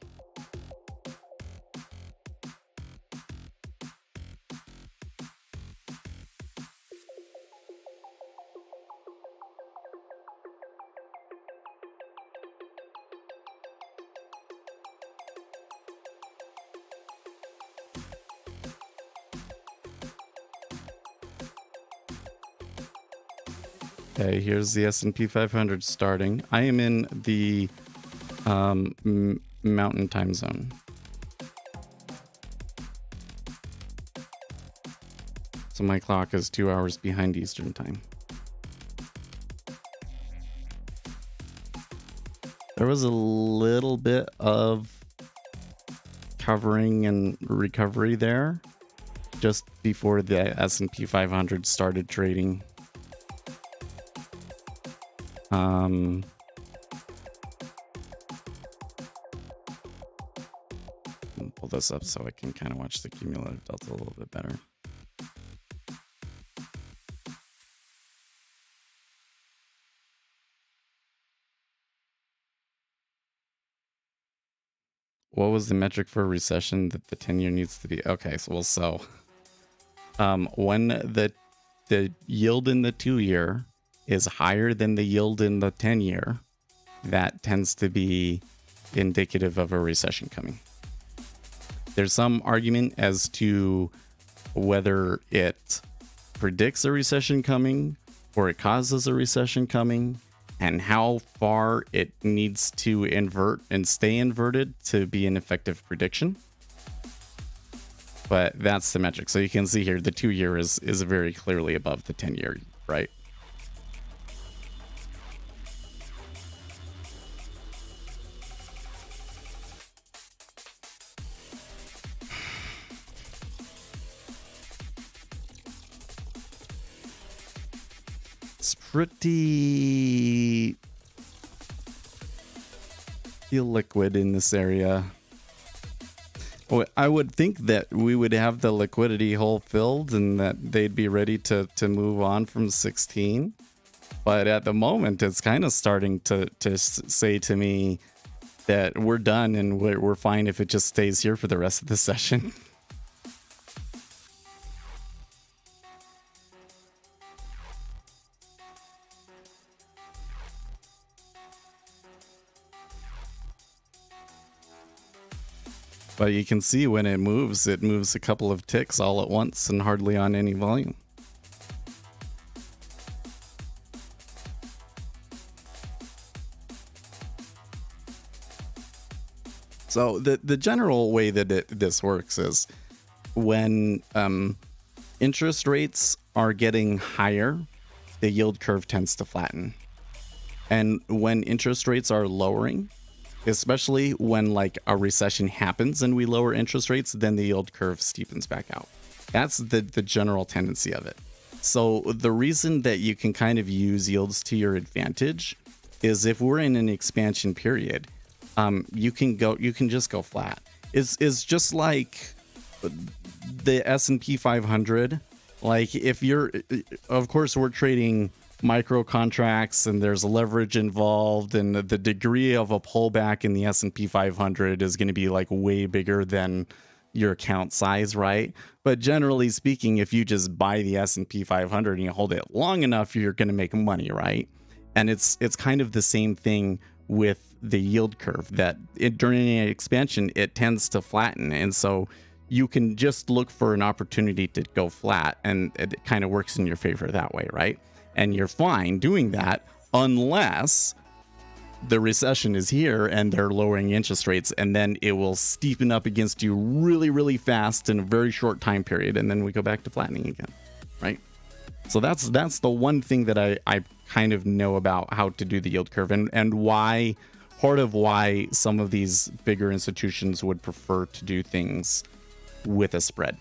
Speaker 3: Okay, here's the S&P 500 starting. I am in the mountain time zone. So my clock is 2 hours behind Eastern time. There was a little bit of covering and recovery there just before the S&P 500 started trading. Pull this up so I can kind of watch the cumulative delta a little bit better. What was the metric for a recession that the 10-year needs to be? Okay, so when the yield in the 2-year is higher than the yield in the 10-year, that tends to be indicative of a recession coming. There's some argument as to whether it predicts a recession coming or it causes a recession coming and how far it needs to invert and stay inverted to be an effective prediction. But that's the metric. So you can see here the 2-year is very clearly above the 10-year, right? It's pretty illiquid in this area. I would think that we would have the liquidity hole filled and that they'd be ready to move on from 16. But at the moment, it's kind of starting to say to me that we're done and we're fine if it just stays here for the rest of the session. But you can see when it moves a couple of ticks all at once and hardly on any volume. So the general way that this works is when interest rates are getting higher, the yield curve tends to flatten. And when interest rates are lowering, especially when like a recession happens and we lower interest rates, then the yield curve steepens back out. That's the general tendency of it. So the reason that you can kind of use yields to your advantage is if we're in an expansion period, you can just go flat. It's just like the S&P 500. Like if you're, of course, we're trading micro contracts and there's leverage involved, and the degree of a pullback in the S&P 500 is going to be like way bigger than your account size, right? But generally speaking, if you just buy the S&P 500 and you hold it long enough, you're going to make money, right? And it's kind of the same thing with the yield curve, that during an expansion it tends to flatten, and so you can just look for an opportunity to go flat, and it kind of works in your favor that way, right? And you're fine doing that unless the recession is here and they're lowering interest rates, and then it will steepen up against you really, really fast in a very short time period, and then we go back to flattening again, right? So that's the one thing that I kind of know about how to do the yield curve, and why, part of why some of these bigger institutions would prefer to do things with a spread.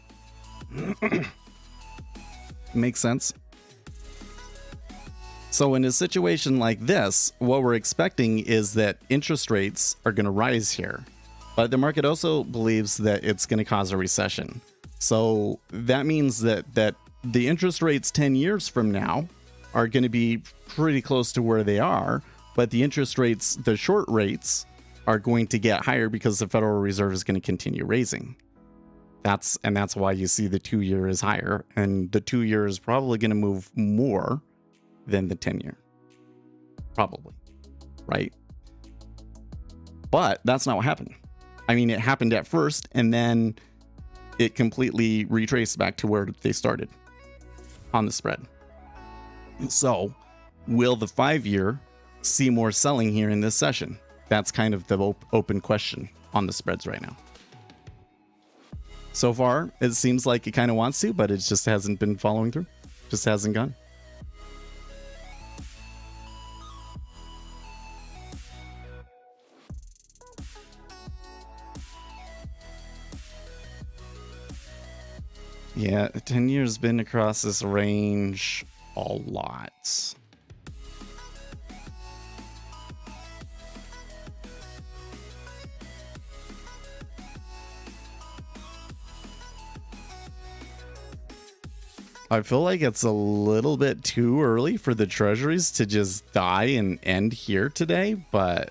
Speaker 3: Makes sense? So in a situation like this, what we're expecting is that interest rates are going to rise here, but the market also believes that it's going to cause a recession. So that means that the interest rates 10 years from now are going to be pretty close to where they are, but the interest rates, the short rates, are going to get higher because the Federal Reserve is going to continue raising. That's why you see the 2-year is higher, and the 2-year is probably going to move more than the 10-year. Probably, right? But that's not what happened. I mean, it happened at first, and then it completely retraced back to where they started on the spread. So, will the 5-year see more selling here in this session? That's kind of the open question on the spreads right now. So far, it seems like it kind of wants to, but it just hasn't been following through. Just hasn't gone. Yeah, 10 years been across this range a lot. I feel like it's a little bit too early for the treasuries to just die and end here today, but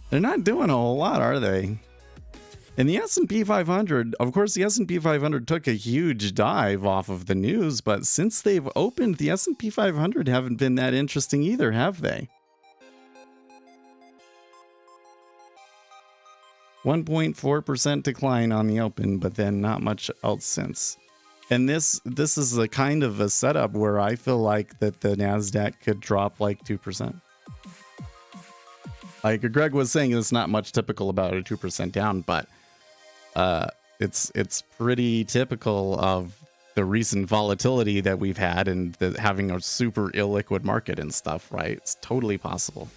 Speaker 3: they're not doing a whole lot, are they? In the S&P 500, of course, the S&P 500 took a huge dive off of the news, but since they've opened, the S&P 500 haven't been that interesting either, have they? 1.4% decline on the open, but then not much else since. And this is a kind of a setup where I feel like that the NASDAQ could drop like 2%. Like Greg was saying, it's not much typical about a 2% down, but it's pretty typical of the recent volatility that we've had and having a super illiquid market and stuff, right? It's totally possible.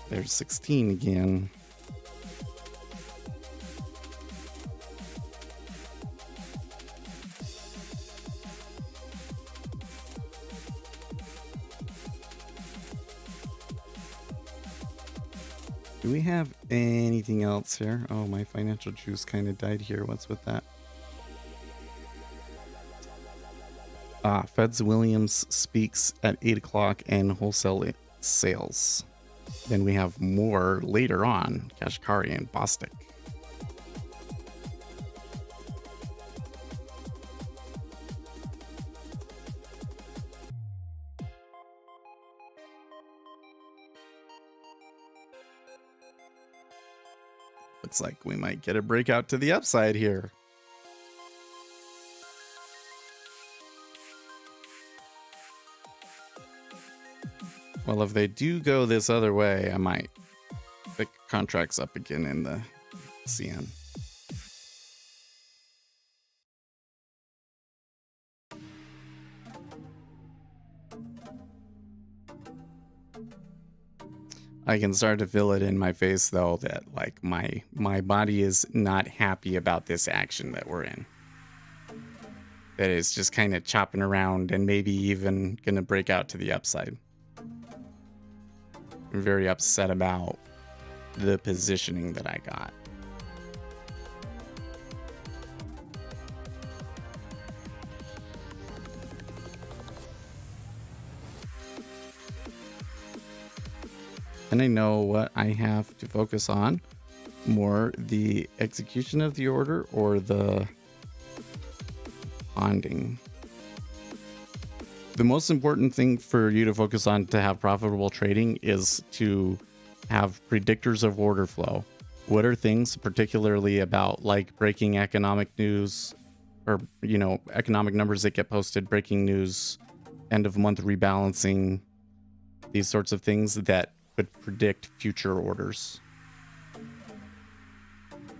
Speaker 3: There's 16 again. Do we have anything else here? Oh, my financial juice kind of died here. What's with that? Feds Williams speaks at 8 o'clock and wholesale sales. Then we have more later on, Kashkari and Bostic. Looks like we might get a breakout to the upside here. Well, if they do go this other way, I might pick contracts up again in the CN. I can start to feel it in my face, though, that like my body is not happy about this action that we're in. That is just kind of chopping around and maybe even gonna break out to the upside. I'm very upset about the positioning that I got. And I know what I have to focus on more, the execution of the order or the bonding. The most important thing for you to focus on to have profitable trading is to have predictors of order flow what are things particularly about like breaking economic news or, you know, economic numbers that get posted, breaking news, end of month rebalancing, these sorts of things that could predict future orders.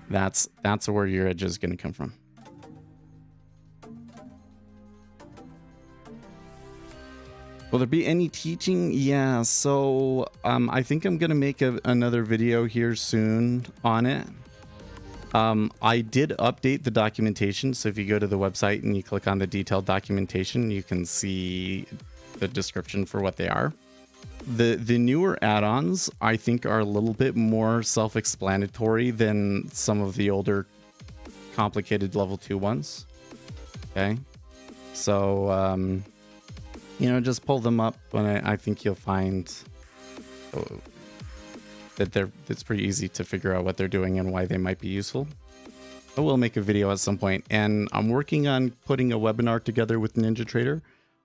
Speaker 3: That's where your edge is going to come from. Will there be any teaching? Yeah, so I think I'm going to make another video here soon on it. I did update the documentation, so if you go to the website and you click on the detailed documentation, you can see the description for what they are. The newer add-ons, I think, are a little bit more self-explanatory than some of the older complicated level 2 ones. Okay, so you know, just pull them up, and I think you'll find that it's pretty easy to figure out what they're doing and why they might be useful. I will make a video at some point, and I'm working on putting a webinar together with NinjaTrader,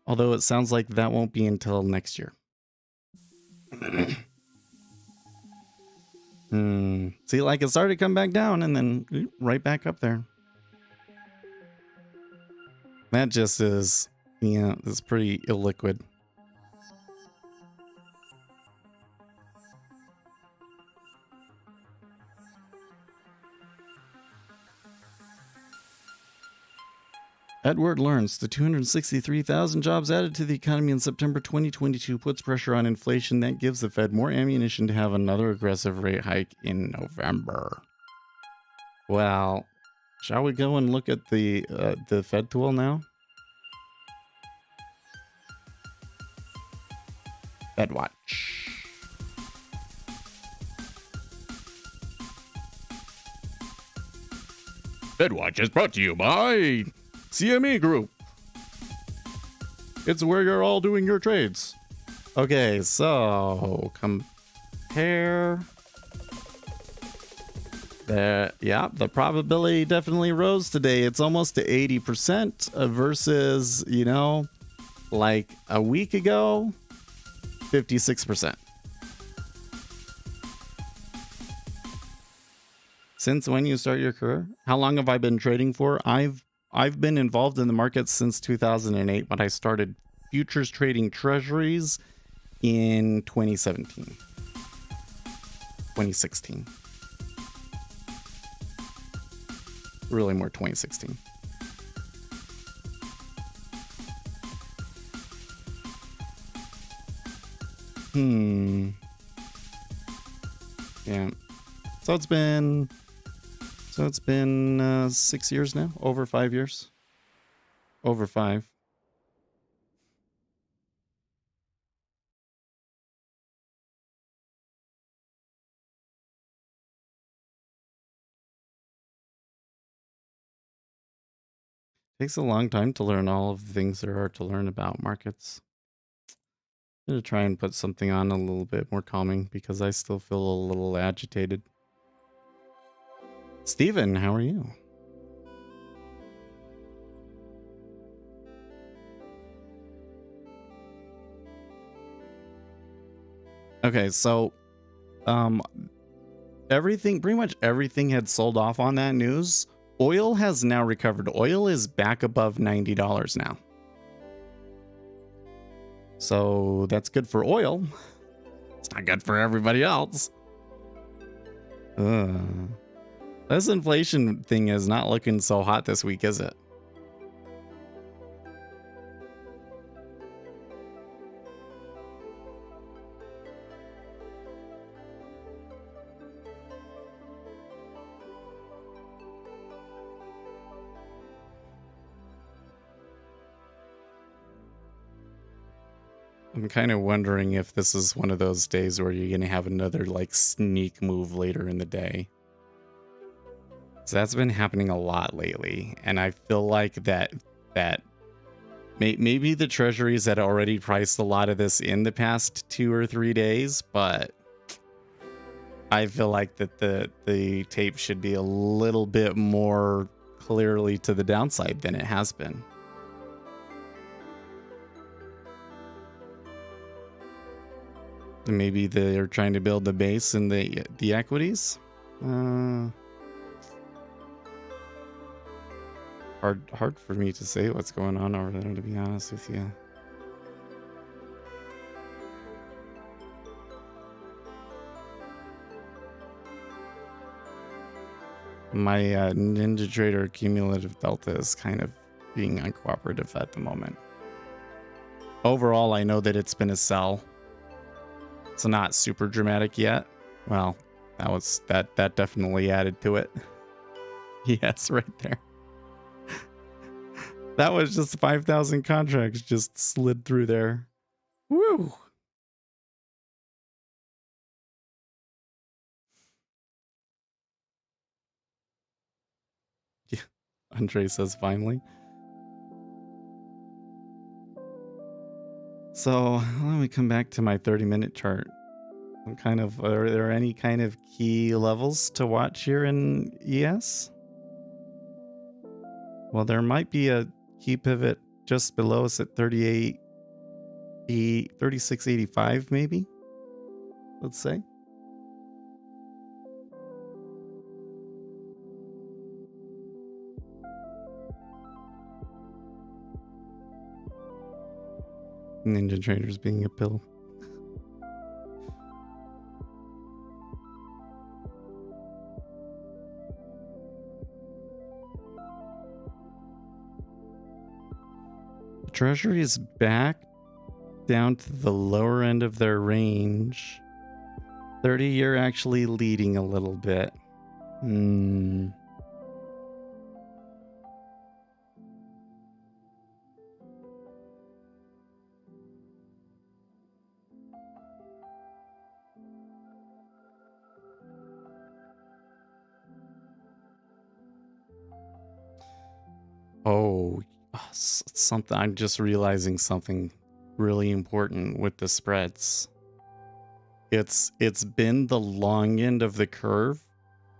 Speaker 3: although it sounds like that won't be until next year. See, like it started to come back down and then right back up there. That just is, yeah, it's pretty illiquid. Edward learns the 263,000 jobs added to the economy in September 2022 puts pressure on inflation. That gives the Fed more ammunition to have another aggressive rate hike in November. Well, shall we go and look at the Fed tool now? Fed Watch. Fed Watch is brought to you by CME Group. It's where you're all doing your trades. Okay, so compare. The probability definitely rose today. It's almost to 80% versus, you know, like a week ago, 56%. Since when you start your career? How long have I been trading for? I've been involved in the market since 2008, but I started futures trading treasuries in 2017. 2016. Really more 2016. Yeah. So it's been 6 years now, over 5 years. Over 5. Takes a long time to learn all of the things there are to learn about markets. I'm going to try and put something on a little bit more calming because I still feel a little agitated. Steven, how are you? Okay, so pretty much everything had sold off on that news. Oil has now recovered. Oil is back above $90 now. So that's good for oil. It's not good for everybody else. This inflation thing is not looking so hot this week, is it? I'm kind of wondering if this is one of those days where you're going to have another like sneak move later in the day. So that's been happening a lot lately. And I feel like that maybe the treasuries had already priced a lot of this in the past 2 or 3 days, but I feel like that the tape should be a little bit more clearly to the downside than it has been. Maybe they're trying to build the base in the equities. Uh, hard for me to say what's going on over there, to be honest with you. My Ninja Trader cumulative delta is kind of being uncooperative at the moment. Overall, I know that it's been a sell. It's not super dramatic yet. Well, that definitely added to it. Yes, right there. That was just 5,000 contracts just slid through there. Woo! Yeah, Andre says finally. So let me come back to my 30-minute chart. Are there any kind of key levels to watch here in ES? Well, there might be a key pivot just below us at 36.85 maybe, let's say. Ninja Traders being a pill. Treasury is back down to the lower end of their range. 30-year actually leading a little bit. Oh, something. I'm just realizing something really important with the spreads. It's been the long end of the curve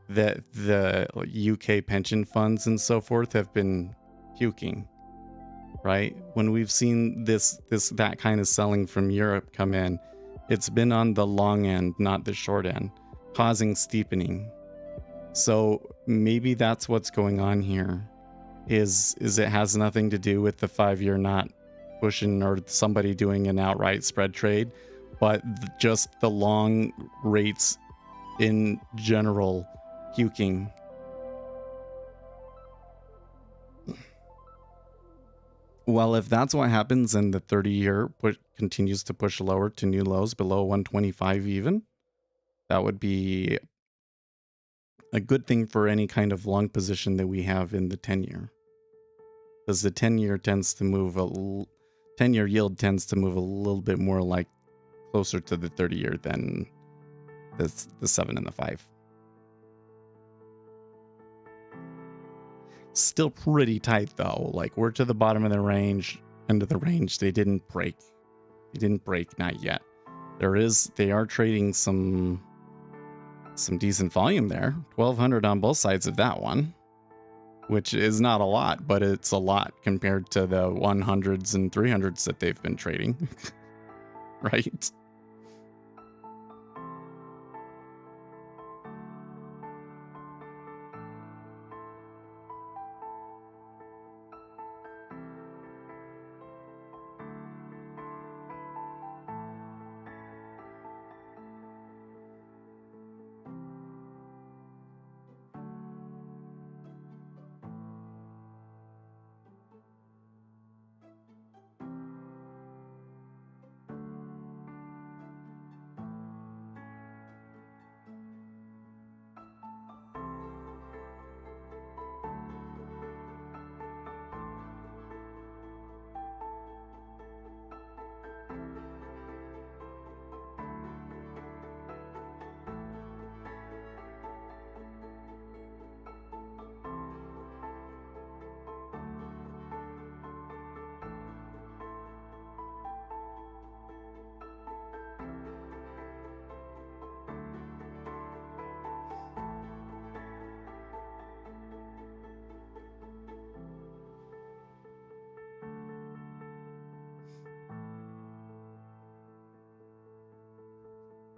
Speaker 3: that the UK pension funds and so forth have been puking, right? When we've seen that kind of selling from Europe come in, it's been on the long end, not the short end, causing steepening. So maybe that's what's going on here. Is it has nothing to do with the 5-year not pushing or somebody doing an outright spread trade, but just the long rates in general puking. Well, if that's what happens and the 30-year continues to push lower to new lows below 125 even, that would be a good thing for any kind of long position that we have in the 10-year. Because the 10-year tends to move 10-year yield tends to move a little bit more like closer to the 30-year than the 7 and the 5. Still pretty tight though. Like we're to the bottom of the range, end of the range. They didn't break. Not yet. They are trading some decent volume there. 1,200 on both sides of that one, which is not a lot, but it's a lot compared to the 100s and 300s that they've been trading. Right?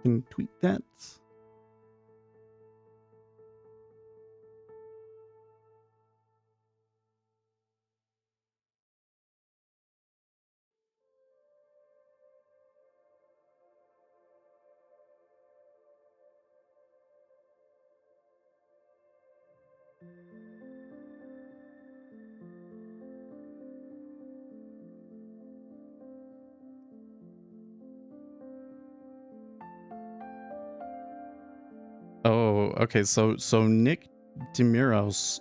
Speaker 3: Can tweet that. okay, so Nick Demiros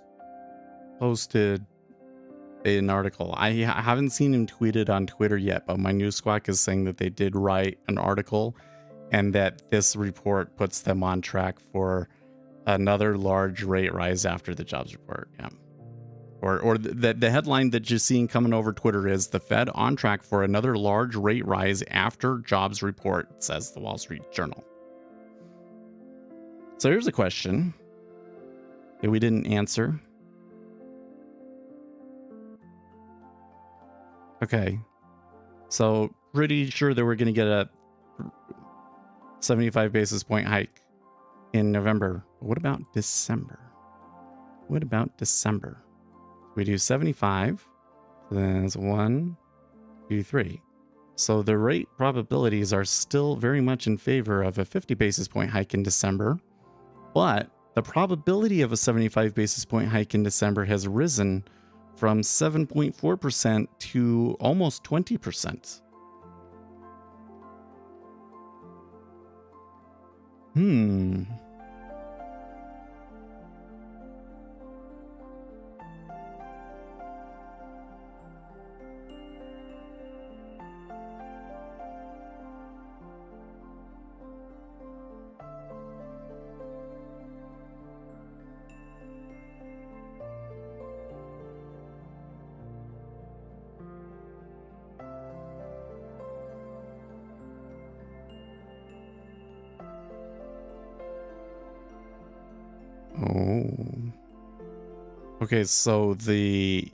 Speaker 3: posted an article. I haven't seen him tweeted on Twitter yet, but my news squawk is saying that they did write an article and that this report puts them on track for another large rate rise after the jobs report. Yeah. Or the headline that you're seeing coming over Twitter is the Fed on track for another large rate rise after jobs report, says the Wall Street Journal. So here's a question that we didn't answer. Okay. So pretty sure that we're going to get a 75 basis point hike in November. What about December? What about December? We do 75. So then it's 1, 2, 3. So the rate probabilities are still very much in favor of a 50 basis point hike in December. But the probability of a 75 basis point hike in December has risen from 7.4% to almost 20%. Oh. Okay, so the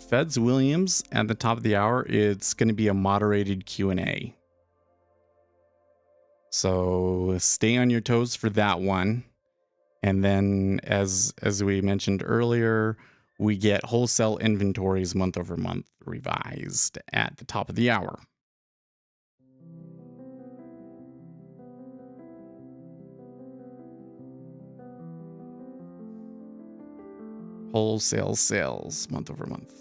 Speaker 3: Fed's Williams at the top of the hour, it's going to be a moderated Q&A. So stay on your toes for that one. And then as we mentioned earlier, we get wholesale inventories month over month revised at the top of the hour. Wholesale sales month over month.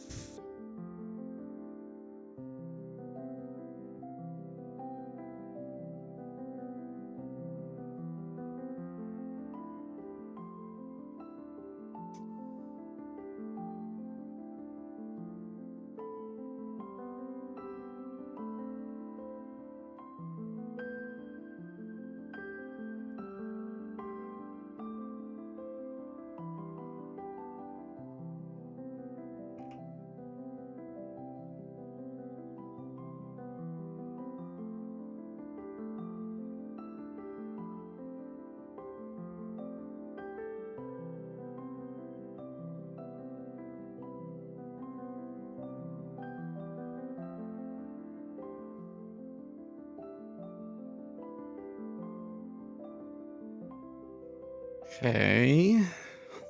Speaker 3: Okay,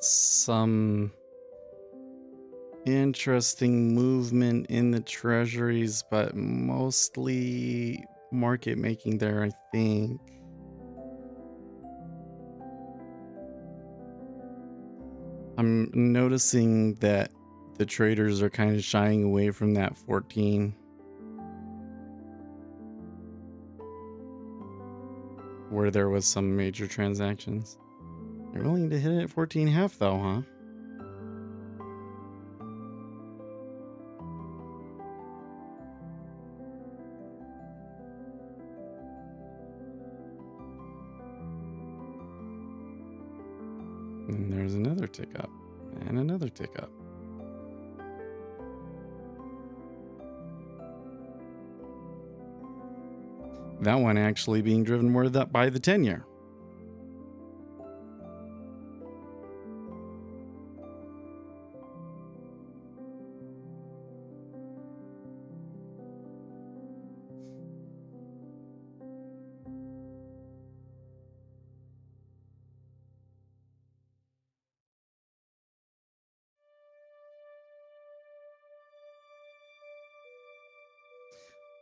Speaker 3: some interesting movement in the treasuries, but mostly market making there, I think. I'm noticing that the traders are kind of shying away from that 14. Where there was some major transactions. They're willing to hit it at 14.5 though, huh? And there's another tick up and another tick up. That one actually being driven more by the 10-year.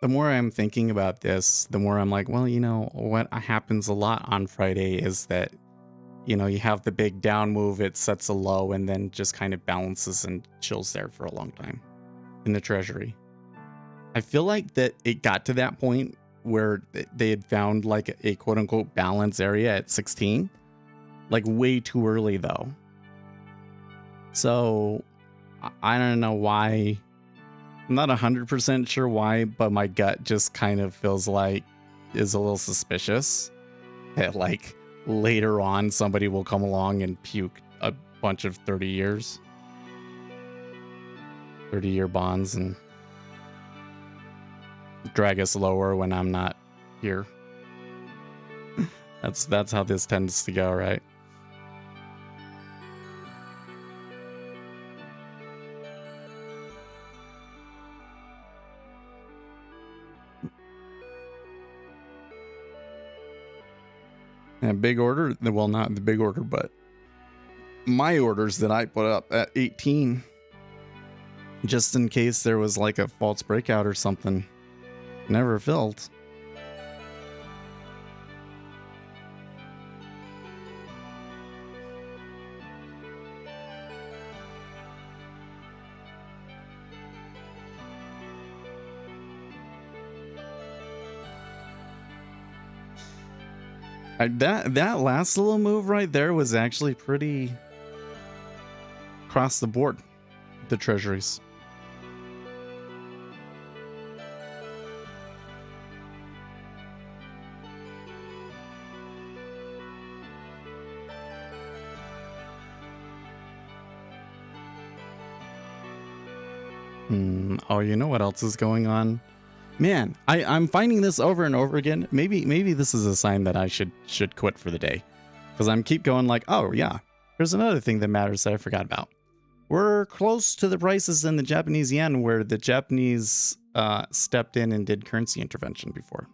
Speaker 3: The more I'm thinking about this, the more I'm like, well, you know, what happens a lot on Friday is that, you know, you have the big down move, it sets a low and then just kind of balances and chills there for a long time in the treasury. I feel like that it got to that point where they had found like a quote unquote balance area at 16. like way too early though. So I don't know why. I'm not 100% sure why, but my gut just kind of feels like is a little suspicious that like later on somebody will come along and puke a bunch of 30-year bonds and drag us lower when I'm not here. That's how this tends to go, right? And big order, well, not the big order, but my orders that I put up at 18, just in case there was like a false breakout or something, never filled. That last little move right there was actually pretty across the board, the treasuries. Oh, you know what else is going on? Man, I'm finding this over and over again. Maybe this is a sign that I should quit for the day. Because I'm keep going like, oh yeah, there's another thing that matters that I forgot about. We're close to the prices in the Japanese yen where the Japanese stepped in and did currency intervention before.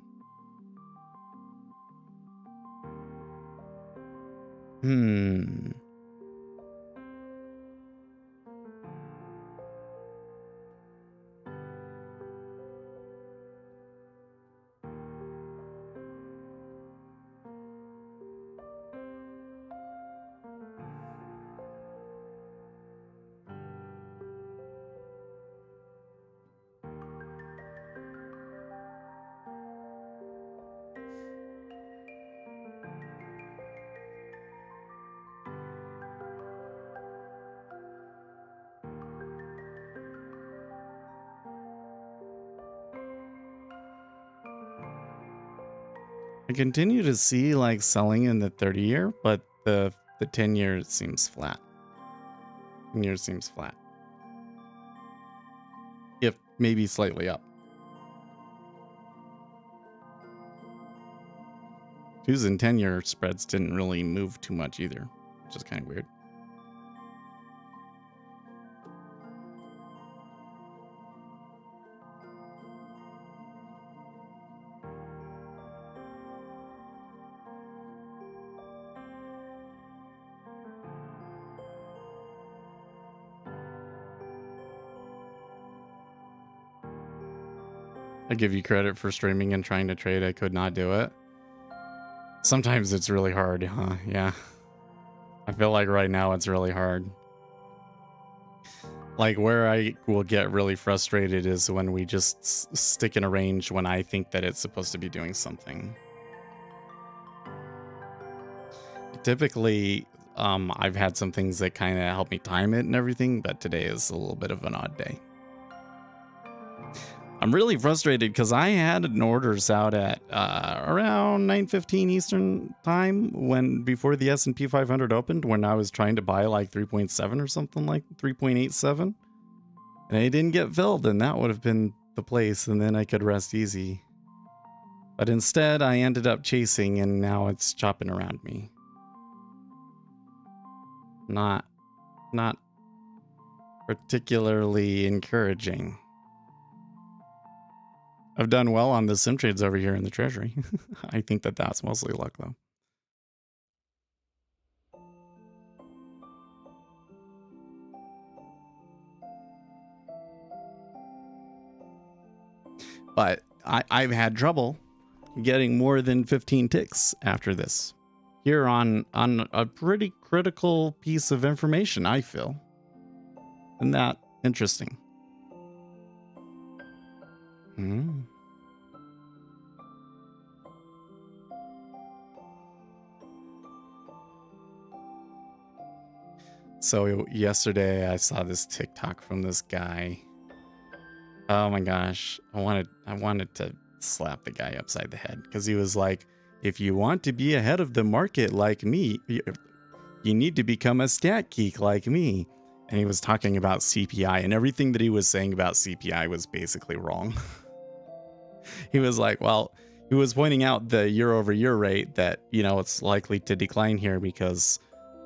Speaker 3: I continue to see like selling in the 30-year, but the 10-year seems flat. 10-year seems flat. If maybe slightly up. 2s and 10-year spreads didn't really move too much either, which is kind of weird. I give you credit for streaming and trying to trade. I could not do it. Sometimes it's really hard, huh? Yeah. I feel like right now it's really hard. Like where I will get really frustrated is when we just stick in a range when I think that it's supposed to be doing something. Typically, I've had some things that kind of help me time it and everything, but today is a little bit of an odd day. I'm really frustrated because I had an orders out at around 9:15 Eastern time before the S&P 500 opened, when I was trying to buy like 3.7 or something, like 3.87, and I didn't get filled, and that would have been the place, and then I could rest easy. But instead, I ended up chasing, and now it's chopping around me. Not particularly encouraging. I've done well on the sim trades over here in the treasury. I think that that's mostly luck though. But I've had trouble getting more than 15 ticks after this. Here on a pretty critical piece of information, I feel. Isn't that interesting? So yesterday I saw this TikTok from this guy. Oh my gosh. I wanted to slap the guy upside the head because he was like, if you want to be ahead of the market like me, you need to become a stat geek like me. And he was talking about CPI, and everything that he was saying about CPI was basically wrong. He was like, well, he was pointing out the year over year rate that, it's likely to decline here because,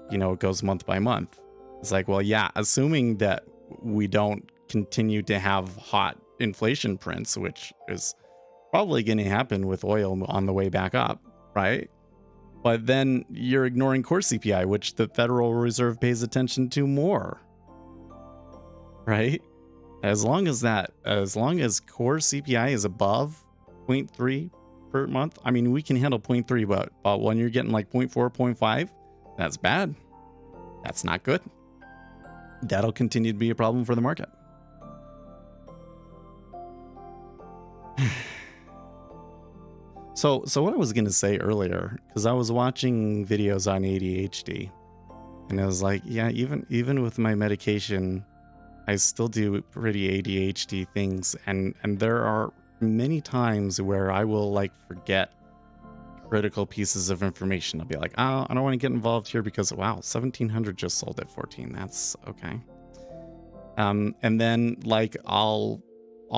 Speaker 3: it goes month by month. It's like, well, yeah, assuming that we don't continue to have hot inflation prints, which is probably going to happen with oil on the way back up, right? But then you're ignoring core CPI, which the Federal Reserve pays attention to more, right? As long as core CPI is above 0.3 per month, I mean, we can handle 0.3, but when you're getting like 0.4, 0.5, that's bad. That's not good. That'll continue to be a problem for the market. So what I was going to say earlier, because I was watching videos on ADHD, and I was like, yeah, even with my medication, I still do pretty ADHD things, and there are many times where I will like forget critical pieces of information. I'll be like, oh, I don't want to get involved here because wow, 1700 just sold at 14. That's okay. And then like I'll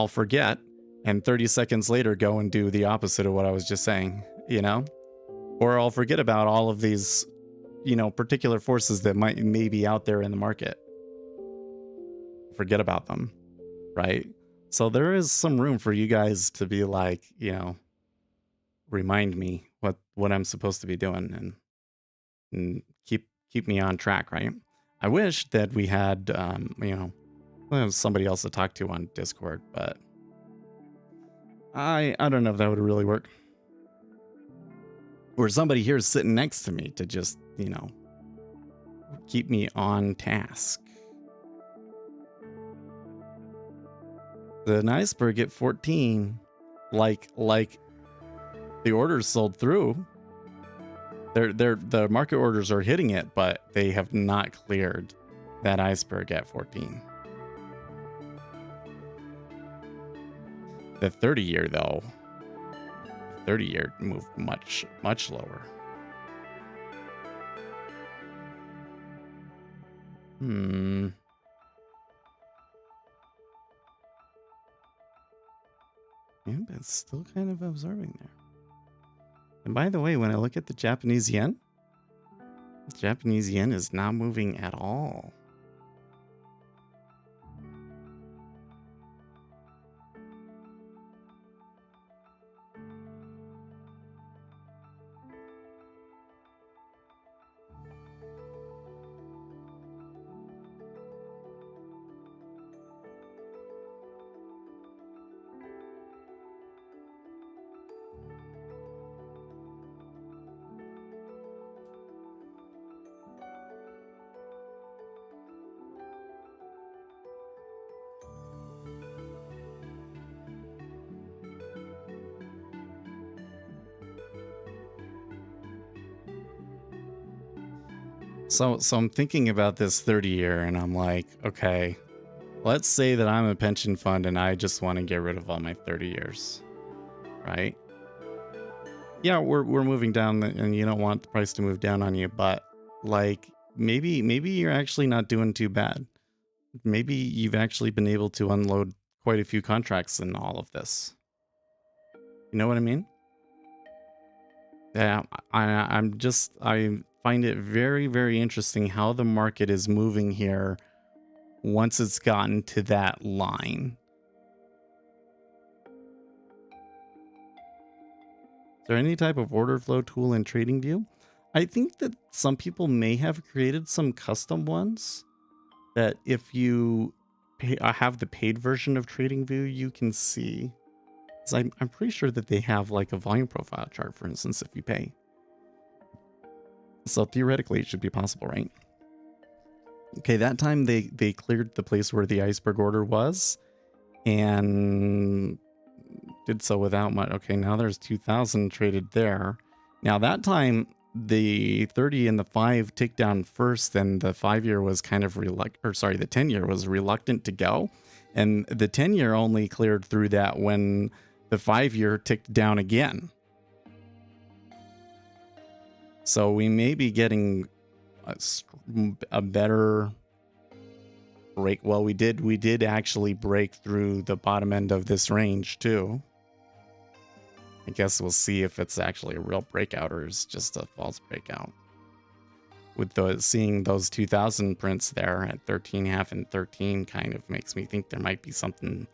Speaker 3: forget, and 30 seconds later go and do the opposite of what I was just saying, or I'll forget about all of these, particular forces that may be out there in the market. Forget about them, right? So there is some room for you guys to be like, remind me what I'm supposed to be doing and keep me on track, right? I wish that we had, somebody else to talk to on Discord, but I don't know if that would really work. Or somebody here is sitting next to me to just, keep me on task. The iceberg at 14, like the orders sold through. The market orders are hitting it, but they have not cleared that iceberg at 14. The 30-year though, 30-year moved much lower. Yeah, but it's still kind of absorbing there. And by the way, when I look at the Japanese yen is not moving at all. So I'm thinking about this 30-year, and I'm like, okay, let's say that I'm a pension fund and I just want to get rid of all my 30 years, right? Yeah, we're moving down, and you don't want the price to move down on you, but like maybe you're actually not doing too bad. Maybe you've actually been able to unload quite a few contracts in all of this. You know what I mean? Yeah, I find it very, very interesting how the market is moving here once it's gotten to that line. Is there any type of order flow tool in TradingView? I think that some people may have created some custom ones that if you have the paid version of TradingView, you can see. So I'm pretty sure that they have like a volume profile chart, for instance, if you pay. So theoretically, it should be possible, right? Okay, that time they cleared the place where the iceberg order was and did so without much. Okay, now there's 2,000 traded there. Now that time the 30 and the 5 ticked down first, then the 5-year was kind of the 10-year was reluctant to go. And the 10-year only cleared through that when the 5-year ticked down again. So we may be getting a better break. Well, we did actually break through the bottom end of this range too. I guess we'll see if it's actually a real breakout or is just a false breakout. With seeing those 2000 prints there at 13.5 and 13 kind of makes me think there might be something,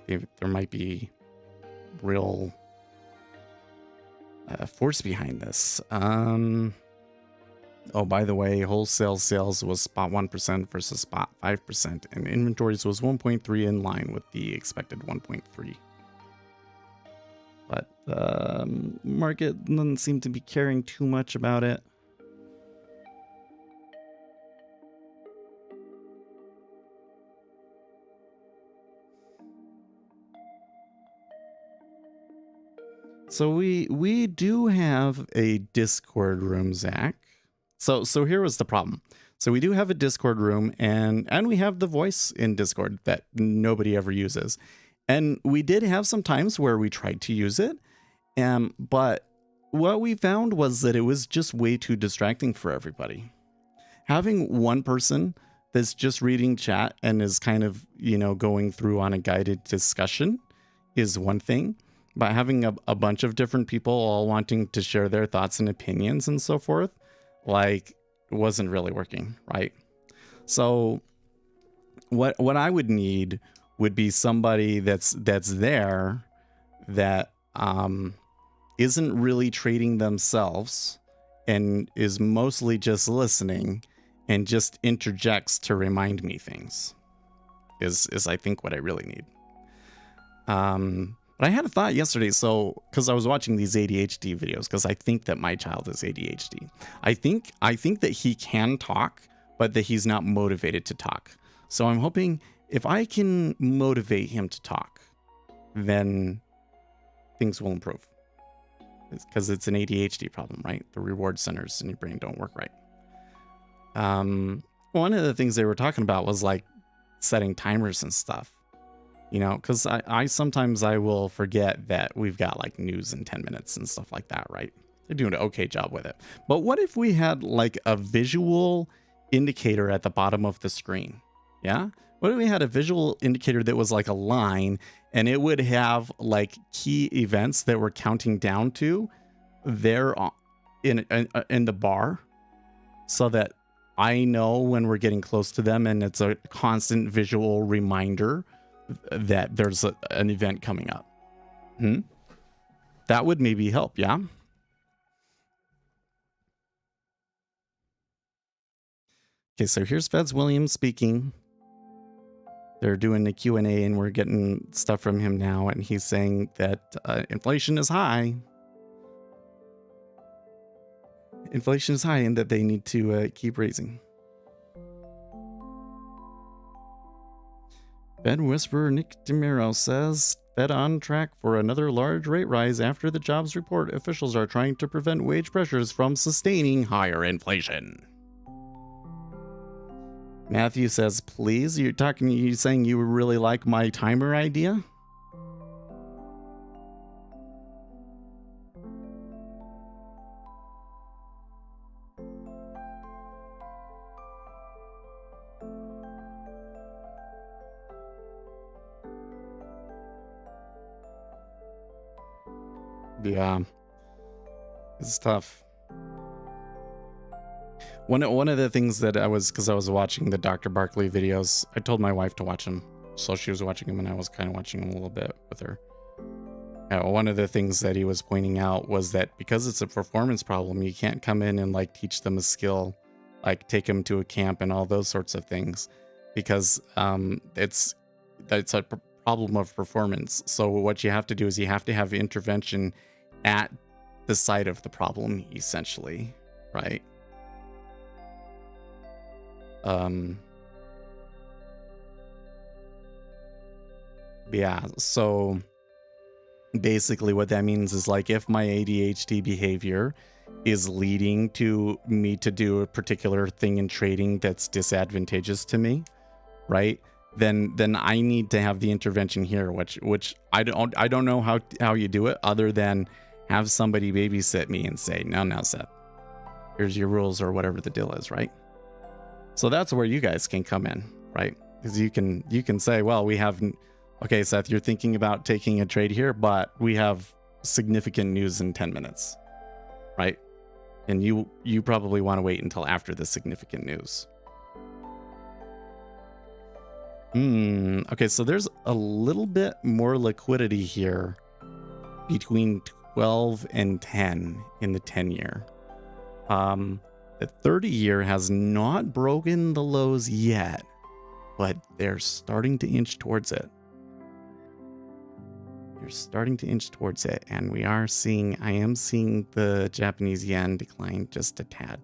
Speaker 3: there might be real force behind this. Oh, by the way, wholesale sales was spot 1% versus spot 5%, and inventories was 1.3 in line with the expected 1.3. But market doesn't seem to be caring too much about it. So we do have a Discord room, Zach. So here was the problem. So we do have a Discord room, and we have the voice in Discord that nobody ever uses. And we did have some times where we tried to use it, but what we found was that it was just way too distracting for everybody. Having one person that's just reading chat and is kind of, going through on a guided discussion is one thing, but having a bunch of different people all wanting to share their thoughts and opinions and so forth, wasn't really working, right? So what I would need would be somebody that's there that isn't really trading themselves and is mostly just listening and just interjects to remind me things is I think what I really need. But I had a thought yesterday, because I was watching these ADHD videos, because I think that my child is ADHD. I think that he can talk, but that he's not motivated to talk. So I'm hoping if I can motivate him to talk, then things will improve. Because it's an ADHD problem, right? The reward centers in your brain don't work right. One of the things they were talking about was setting timers and stuff. Because I sometimes I will forget that we've got news in 10 minutes and stuff like that, right? They're doing an okay job with it. But what if we had a visual indicator at the bottom of the screen? Yeah? What if we had a visual indicator that was a line, and it would have key events that we're counting down to there in the bar, so that I know when we're getting close to them, and it's a constant visual reminder that there's an event coming up. That would maybe help, yeah? Okay, so here's Feds Williams speaking. They're doing the Q&A, and we're getting stuff from him now, and he's saying that inflation is high. Inflation is high, and that they need to keep raising. Fed whisperer Nick DeMiro says, Fed on track for another large rate rise after the jobs report. Officials are trying to prevent wage pressures from sustaining higher inflation. Matthew says, please, you saying you really like my timer idea? Yeah, it's tough. One of the things that because I was watching the Dr. Barkley videos, I told my wife to watch them, so she was watching them, and I was kind of watching them a little bit with her. One of the things that he was pointing out was that because it's a performance problem, you can't come in and teach them a skill, take them to a camp and all those sorts of things, because it's a problem of performance. So what you have to do is you have to have intervention at the site of the problem, essentially, right? Yeah, so Basically what that means is like if my ADHD behavior is leading to me to do a particular thing in trading that's disadvantageous to me, right? Then I need to have the intervention here, which I don't know how you do it other than have somebody babysit me and say, no, Seth, here's your rules or whatever the deal is, right? So that's where you guys can come in, right? Because you can say, well, we have, okay, Seth, you're thinking about taking a trade here, but we have significant news in 10 minutes, right? And you probably want to wait until after the significant news. Okay, so there's a little bit more liquidity here between 12 and 10 in the 10-year. The 30-year has not broken the lows yet, but they're starting to inch towards it. They're starting to inch towards it, and I am seeing the Japanese yen decline just a tad.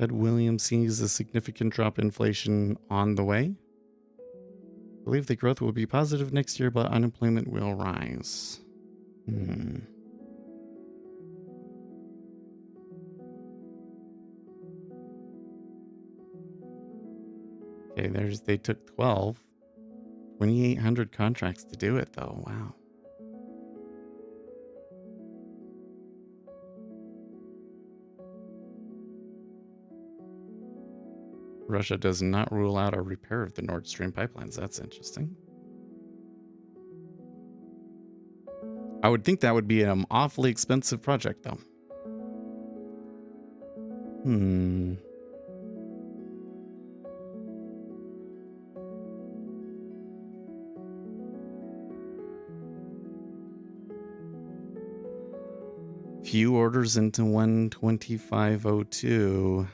Speaker 3: Ed Williams sees a significant drop in inflation on the way. I believe the growth will be positive next year, but unemployment will rise. Okay, they took 2,800 contracts to do it though. Wow. Russia does not rule out a repair of the Nord Stream pipelines. That's interesting. I would think that would be an awfully expensive project, though. Few orders into 125.02.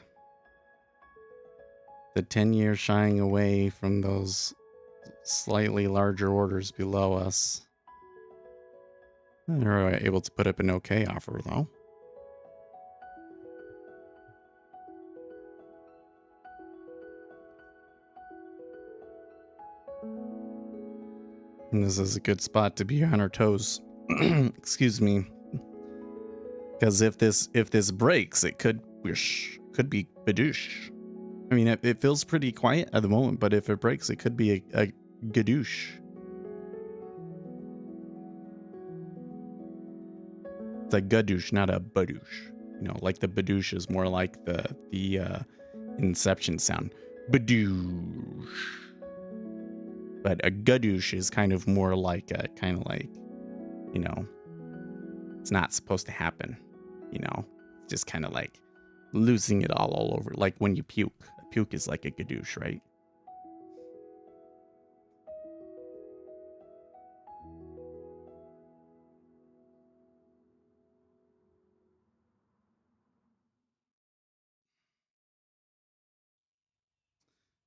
Speaker 3: The 10-year shying away from those slightly larger orders below us. They're able to put up an okay offer, though. And this is a good spot to be on our toes. Excuse me. Because if this breaks, it could be badoosh. I mean, it feels pretty quiet at the moment, but if it breaks, it could be a gadoosh. It's a gadoosh, not a badoosh. You know, like the badoosh is more like the Inception sound. Badoosh. But a gadoosh is kind of more like you know, it's not supposed to happen. You know, just kind of like losing it all over, like when you puke. A puke is like a gadoosh, right?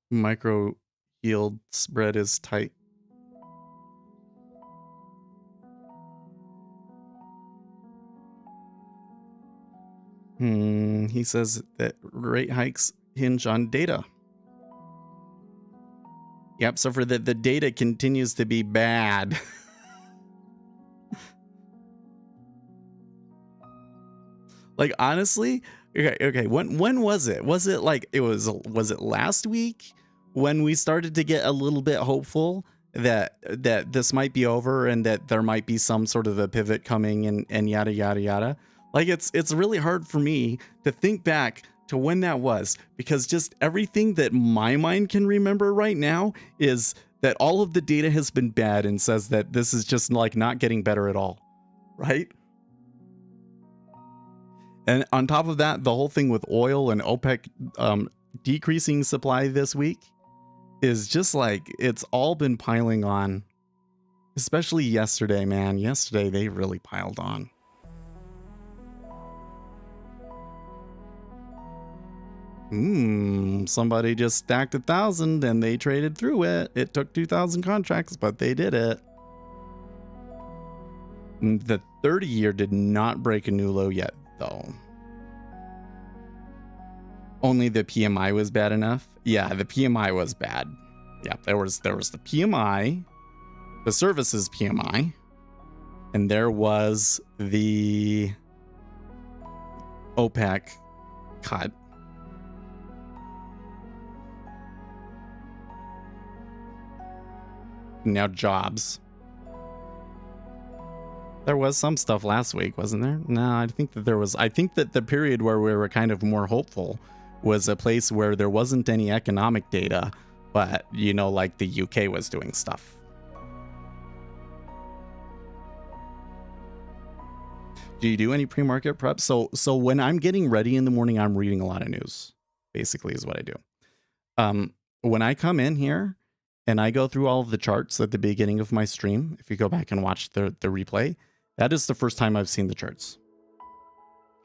Speaker 3: Micro yield spread is tight. He says that rate hikes hinge on data. Yep, so for the data continues to be bad. Like, honestly, okay, when was it? Was it like was it last week when we started to get a little bit hopeful that this might be over and that there might be some sort of a pivot coming and yada yada yada? Like, it's really hard for me to think back to when that was, because just everything that my mind can remember right now is that all of the data has been bad and says that this is just like not getting better at all, right? And on top of that, the whole thing with oil and OPEC decreasing supply this week is just like, it's all been piling on. Especially yesterday, man. Yesterday, they really piled on. Somebody just stacked 1,000 and they traded through it. It took 2,000 contracts, but they did it. The 30-year did not break a new low yet, though. Only the PMI was bad enough. Yeah, the PMI was bad. Yeah, there was the PMI, the services PMI, and there was the OPEC cut. Now jobs. There was some stuff last week, wasn't there? No, I think that there was. I think that the period where we were kind of more hopeful was a place where there wasn't any economic data, but, you know, like the UK was doing stuff. Do you do any pre-market prep? So when I'm getting ready in the morning, I'm reading a lot of news, basically is what I do. When I come in here and I go through all of the charts at the beginning of my stream, if you go back and watch the replay, that is the first time I've seen the charts.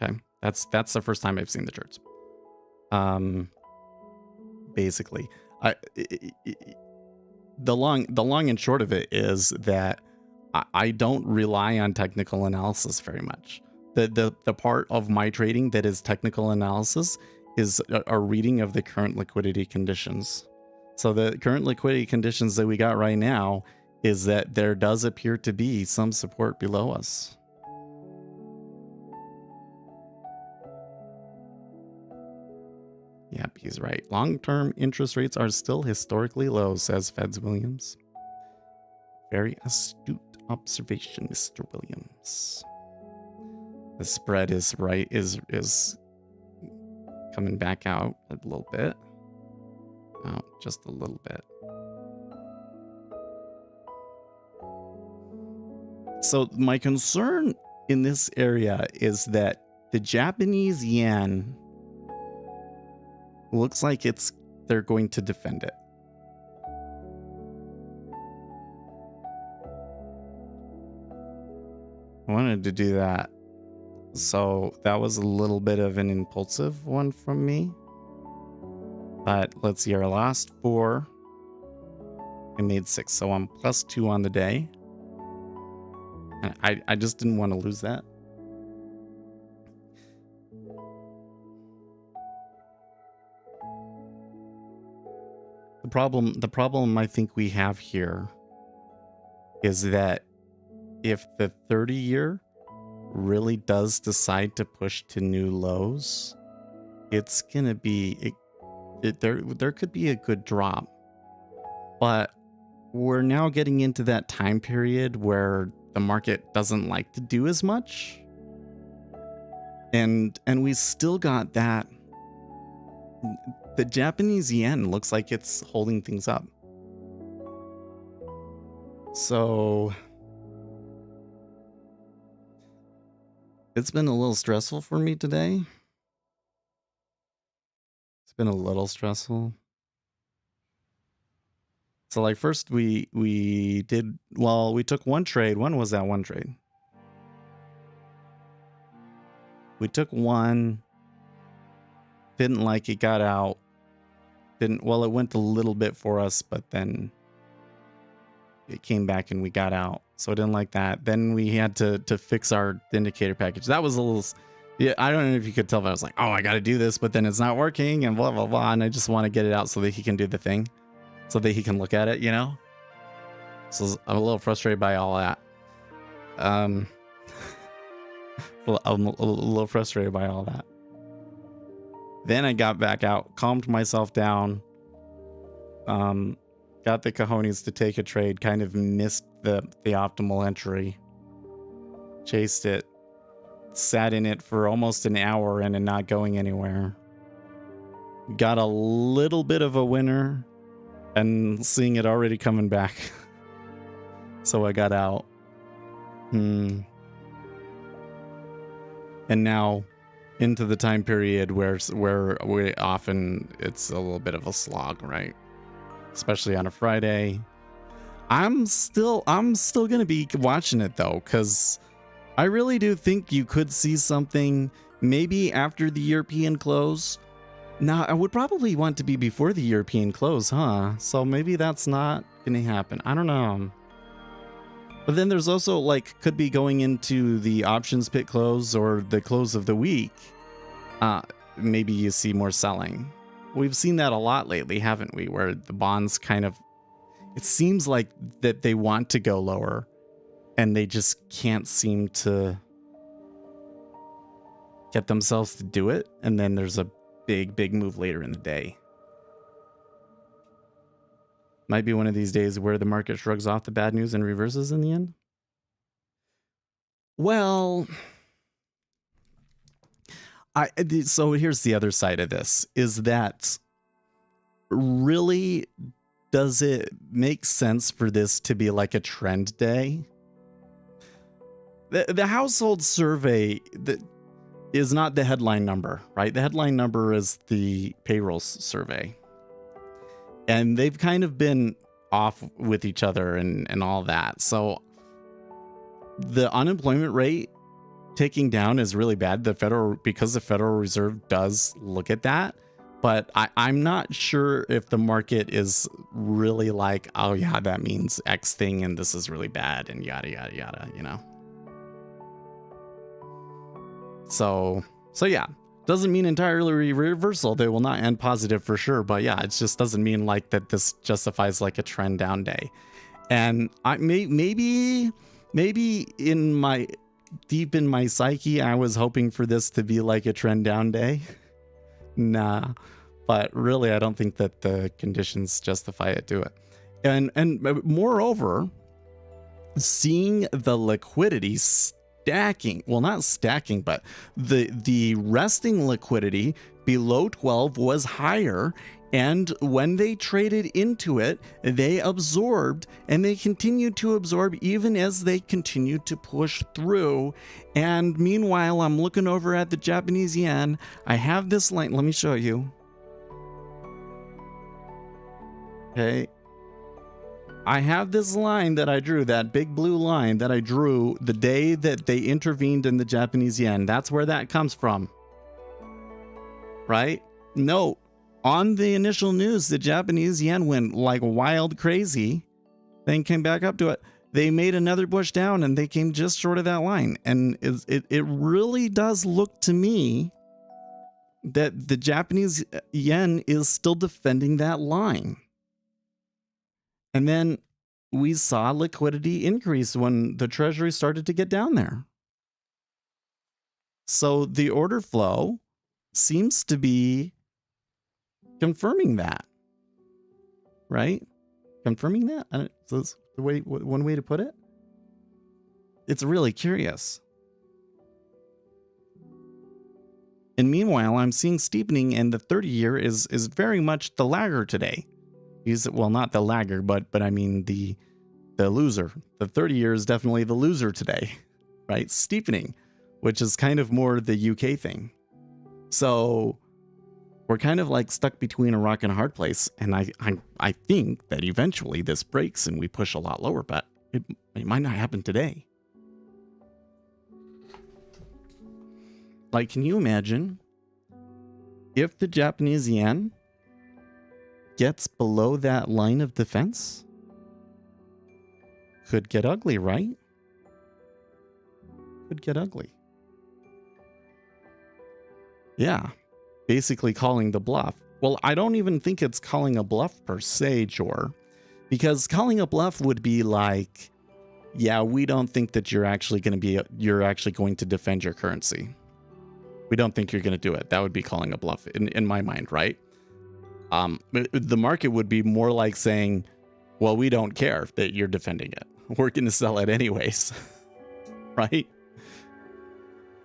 Speaker 3: Okay, that's the first time I've seen the charts. Basically, the long and short of it is that I don't rely on technical analysis very much. The part of my trading that is technical analysis is a reading of the current liquidity conditions. So the current liquidity conditions that we got right now is that there does appear to be some support below us. Yep, he's right. Long-term interest rates are still historically low, says Feds Williams. Very astute observation, Mr. Williams. The spread is right, is coming back out a little bit. Oh, just a little bit. So my concern in this area is that the Japanese yen looks like they're going to defend it. I wanted to do that. So that was a little bit of an impulsive one from me. But let's see, our last 4, I made 6. So I'm +2 on the day. And I just didn't want to lose that. The problem I think we have here is that if the 30-year really does decide to push to new lows, it's gonna be there could be a good drop. But we're now getting into that time period where the market doesn't like to do as much, and we still got that. The Japanese yen looks like it's holding things up. So it's been a little stressful for me today. It's been a little stressful. So like first we took one trade. When was that one trade? We took one, didn't like it, got out. It went a little bit for us, but then it came back and we got out. So I didn't like that. Then we had to fix our indicator package. That was a little, yeah, I don't know if you could tell, but I was like, oh, I got to do this, but then it's not working and blah, blah, blah. And I just want to get it out so that he can do the thing, so that he can look at it, you know? So I'm a little frustrated by all that. I'm a little frustrated by all that. Then I got back out, calmed myself down, got the cojones to take a trade, kind of missed the optimal entry, chased it, sat in it for almost an hour and not going anywhere. Got a little bit of a winner and seeing it already coming back. So I got out. And now into the time period where we often, it's a little bit of a slog, right? Especially on a Friday. I'm still gonna be watching it though, because I really do think you could see something maybe after the European close. Now I would probably want to be before the European close, huh? So maybe that's not gonna happen. I don't know. But then there's also like could be going into the options pit close or the close of the week. Maybe you see more selling. We've seen that a lot lately, haven't we? Where the bonds kind of, it seems like that they want to go lower and they just can't seem to get themselves to do it. And then there's a big move later in the day. Might be one of these days where the market shrugs off the bad news and reverses in the end. Well, so here's the other side of this, is that really, does it make sense for this to be like a trend day? The household survey that is not the headline number, right? The headline number is the payrolls survey. And they've kind of been off with each other and all that. So the unemployment rate ticking down is really bad. Because the Federal Reserve does look at that. But I'm not sure if the market is really like, oh yeah, that means X thing and this is really bad and yada, yada, yada, you know? So yeah, doesn't mean entirely reversal. They will not end positive for sure. But yeah, it just doesn't mean like that this justifies like a trend down day. And maybe deep in my psyche, I was hoping for this to be like a trend down day. Nah, but really, I don't think that the conditions justify it to it. And moreover, seeing the liquidity stacking, well, not stacking, but the resting liquidity below 12 was higher. And when they traded into it, they absorbed, and they continued to absorb even as they continued to push through. And meanwhile, I'm looking over at the Japanese yen. I have this line. Let me show you. Okay. I have this line that I drew, that big blue line that I drew the day that they intervened in the Japanese yen. That's where that comes from. Right? No. On the initial news, the Japanese yen went like wild crazy, then came back up to it. They made another push down and they came just short of that line. And it really does look to me that the Japanese yen is still defending that line. And then we saw liquidity increase when the Treasury started to get down there. So the order flow seems to be confirming that, right? Confirming that. So that's the way, one way to put it. It's really curious. And meanwhile, I'm seeing steepening, and the 30-year is very much the lagger today. Well, not the lagger, but I mean the loser. The 30-year is definitely the loser today, right? Steepening, which is kind of more the UK thing. So we're kind of like stuck between a rock and a hard place. And I think that eventually this breaks and we push a lot lower, but it might not happen today. Like, can you imagine if the Japanese yen gets below that line of defense? Could get ugly, right? Could get ugly. Yeah. Basically calling the bluff. Well, I don't even think it's calling a bluff per se, Jor, because calling a bluff would be like, yeah, we don't think that you're actually going to defend your currency. We don't think you're going to do it. That would be calling a bluff in my mind, right? The market would be more like saying, well, we don't care that you're defending it. We're going to sell it anyways, right?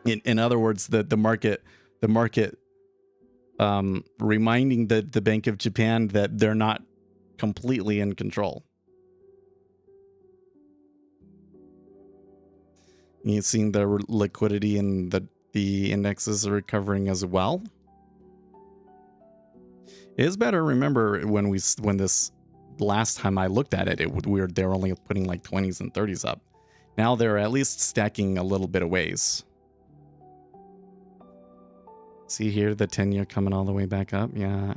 Speaker 3: In other words, the market reminding the Bank of Japan that they're not completely in control. You've seen the liquidity and the indexes are recovering as well. It is better. Remember when this last time I looked at it, they were only putting like 20s and 30s up. Now they're at least stacking a little bit of ways. See here, the 10-year coming all the way back up. Yeah,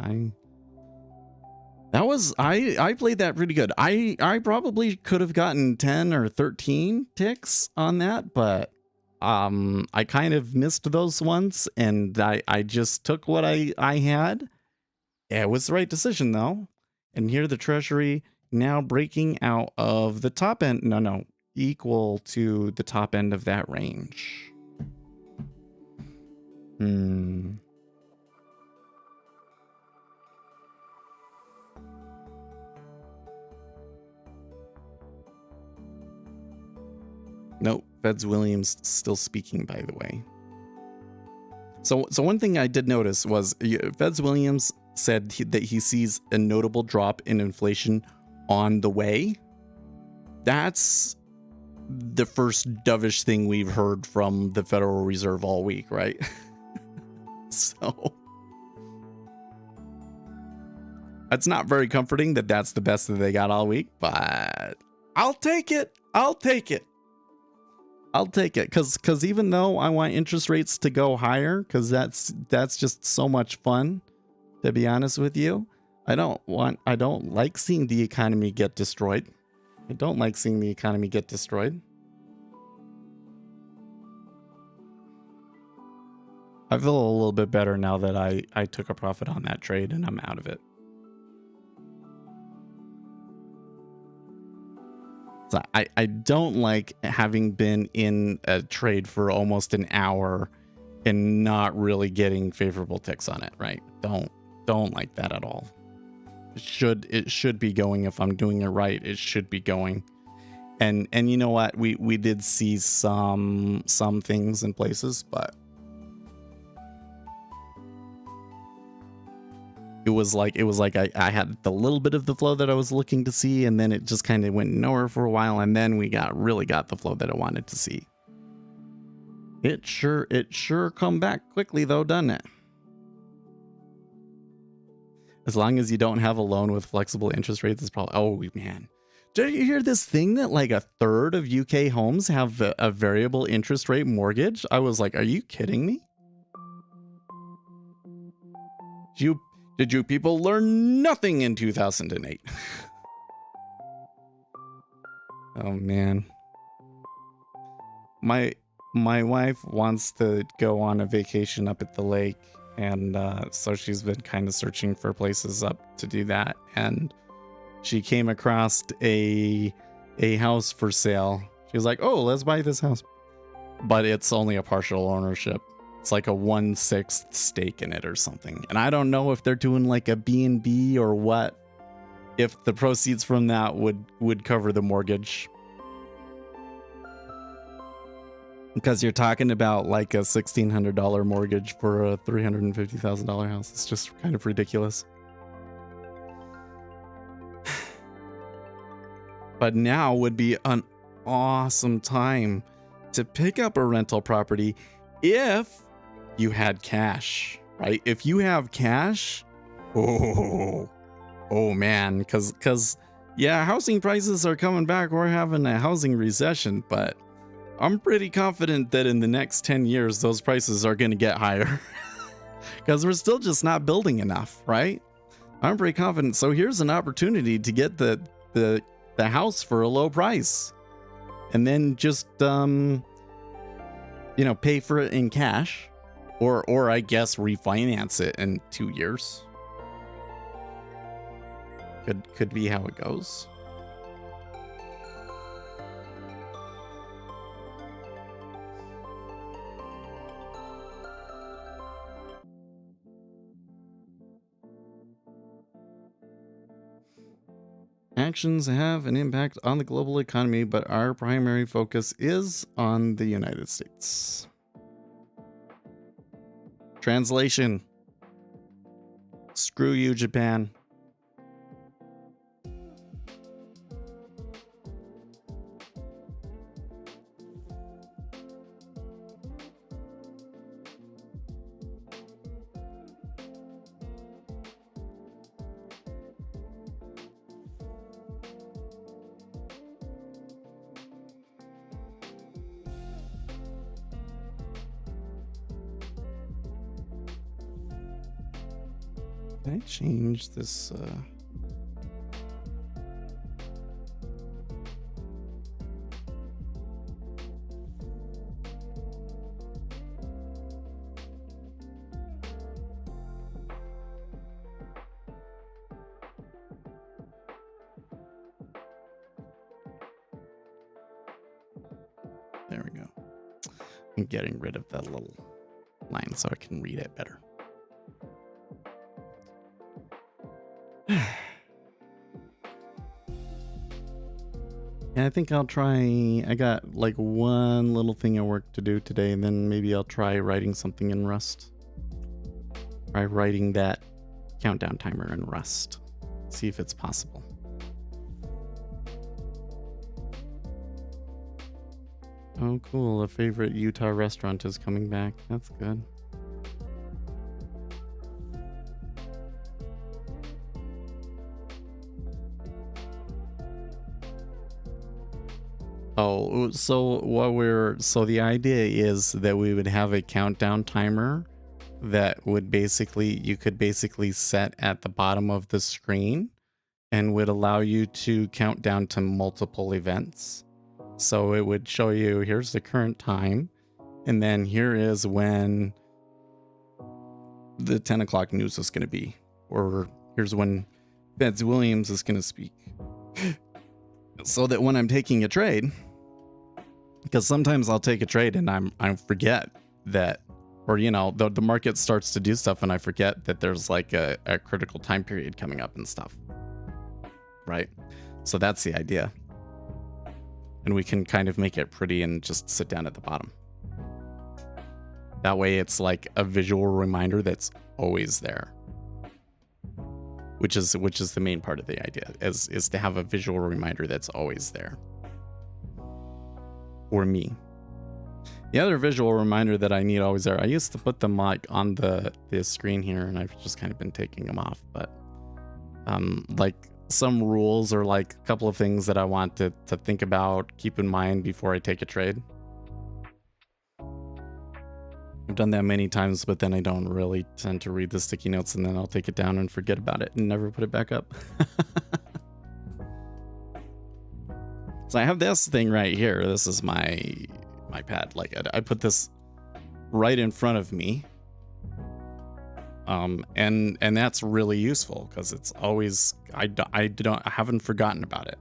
Speaker 3: That was I played that pretty good. I probably could have gotten 10 or 13 ticks on that, but I kind of missed those ones, and I just took what I had. Yeah, it was the right decision though. And here the treasury now breaking out of the top end. No, equal to the top end of that range. Nope, Feds Williams still speaking, by the way. So one thing I did notice was Feds Williams said that he sees a notable drop in inflation on the way. That's the first dovish thing we've heard from the Federal Reserve all week, right? So it's not very comforting that that's the best that they got all week, but I'll take it. I'll take it. Because even though I want interest rates to go higher, because that's just so much fun, to be honest with you, I don't like seeing the economy get destroyed. I don't like seeing the economy get destroyed. I feel a little bit better now that I took a profit on that trade and I'm out of it. So I don't like having been in a trade for almost an hour and not really getting favorable ticks on it, right? Don't like that at all. It should be going. If I'm doing it right, it should be going. And you know what? We did see some things in places, but it was like I had the little bit of the flow that I was looking to see, and then it just kind of went nowhere for a while, and then we really got the flow that I wanted to see. It sure come back quickly though, doesn't it? As long as you don't have a loan with flexible interest rates, it's probably, oh man. Did you hear this thing that like a third of UK homes have a variable interest rate mortgage? I was like, are you kidding me? Did you people learn nothing in 2008? Oh man. My wife wants to go on a vacation up at the lake, and so she's been kind of searching for places up to do that, and she came across a house for sale. She was like, oh, let's buy this house, but it's only a partial ownership. It's like a 1/6 stake in it or something. And I don't know if they're doing like a B&B or what, if the proceeds from that would cover the mortgage. Because you're talking about like a $1,600 mortgage for a $350,000 house. It's just kind of ridiculous. But now would be an awesome time to pick up a rental property if you had cash, right? If you have cash, oh man, because yeah, housing prices are coming back. We're having a housing recession, but I'm pretty confident that in the next 10 years, those prices are going to get higher because we're still just not building enough, right? I'm pretty confident. So here's an opportunity to get the house for a low price, and then just pay for it in cash, or I guess refinance it in 2 years. Could be how it goes. Actions have an impact on the global economy, but our primary focus is on the United States. Translation. Screw you, Japan. Can I change this? I'm getting rid of that little line so I can read it better. Yeah, I think I'll try. I got like one little thing of work to do today, and then maybe I'll try writing something in Rust. Try writing that countdown timer in Rust. See if it's possible. Oh, cool. A favorite Utah restaurant is coming back. That's good. Oh, so the idea is that we would have a countdown timer that would you could basically set at the bottom of the screen and would allow you to count down to multiple events. So it would show you, here's the current time, and then here is when the 10 o'clock news is going to be, or here's when Feds Williams is going to speak. So that when I'm taking a trade, because sometimes I'll take a trade and I forget that, or the market starts to do stuff and I forget that there's like a critical time period coming up and stuff, right? So that's the idea. And we can kind of make it pretty and just sit down at the bottom. That way it's like a visual reminder that's always there. Which is the main part of the idea, is to have a visual reminder that's always there. For me. The other visual reminder that I need always there, I used to put them like on the screen here, and I've just kind of been taking them off, but like some rules or like a couple of things that I want to think about, keep in mind before I take a trade. I've done that many times, but then I don't really tend to read the sticky notes, and then I'll take it down and forget about it and never put it back up. So I have this thing right here. This is my pad. Like I put this right in front of me. And that's really useful because it's always, I haven't forgotten about it.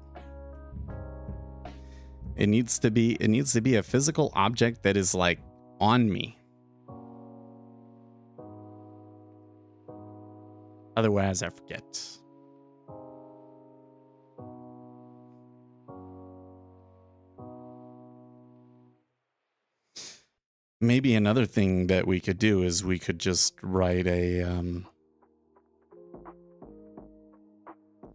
Speaker 3: It needs to be a physical object that is like on me. Otherwise I forget. Maybe another thing that we could do is we could just write a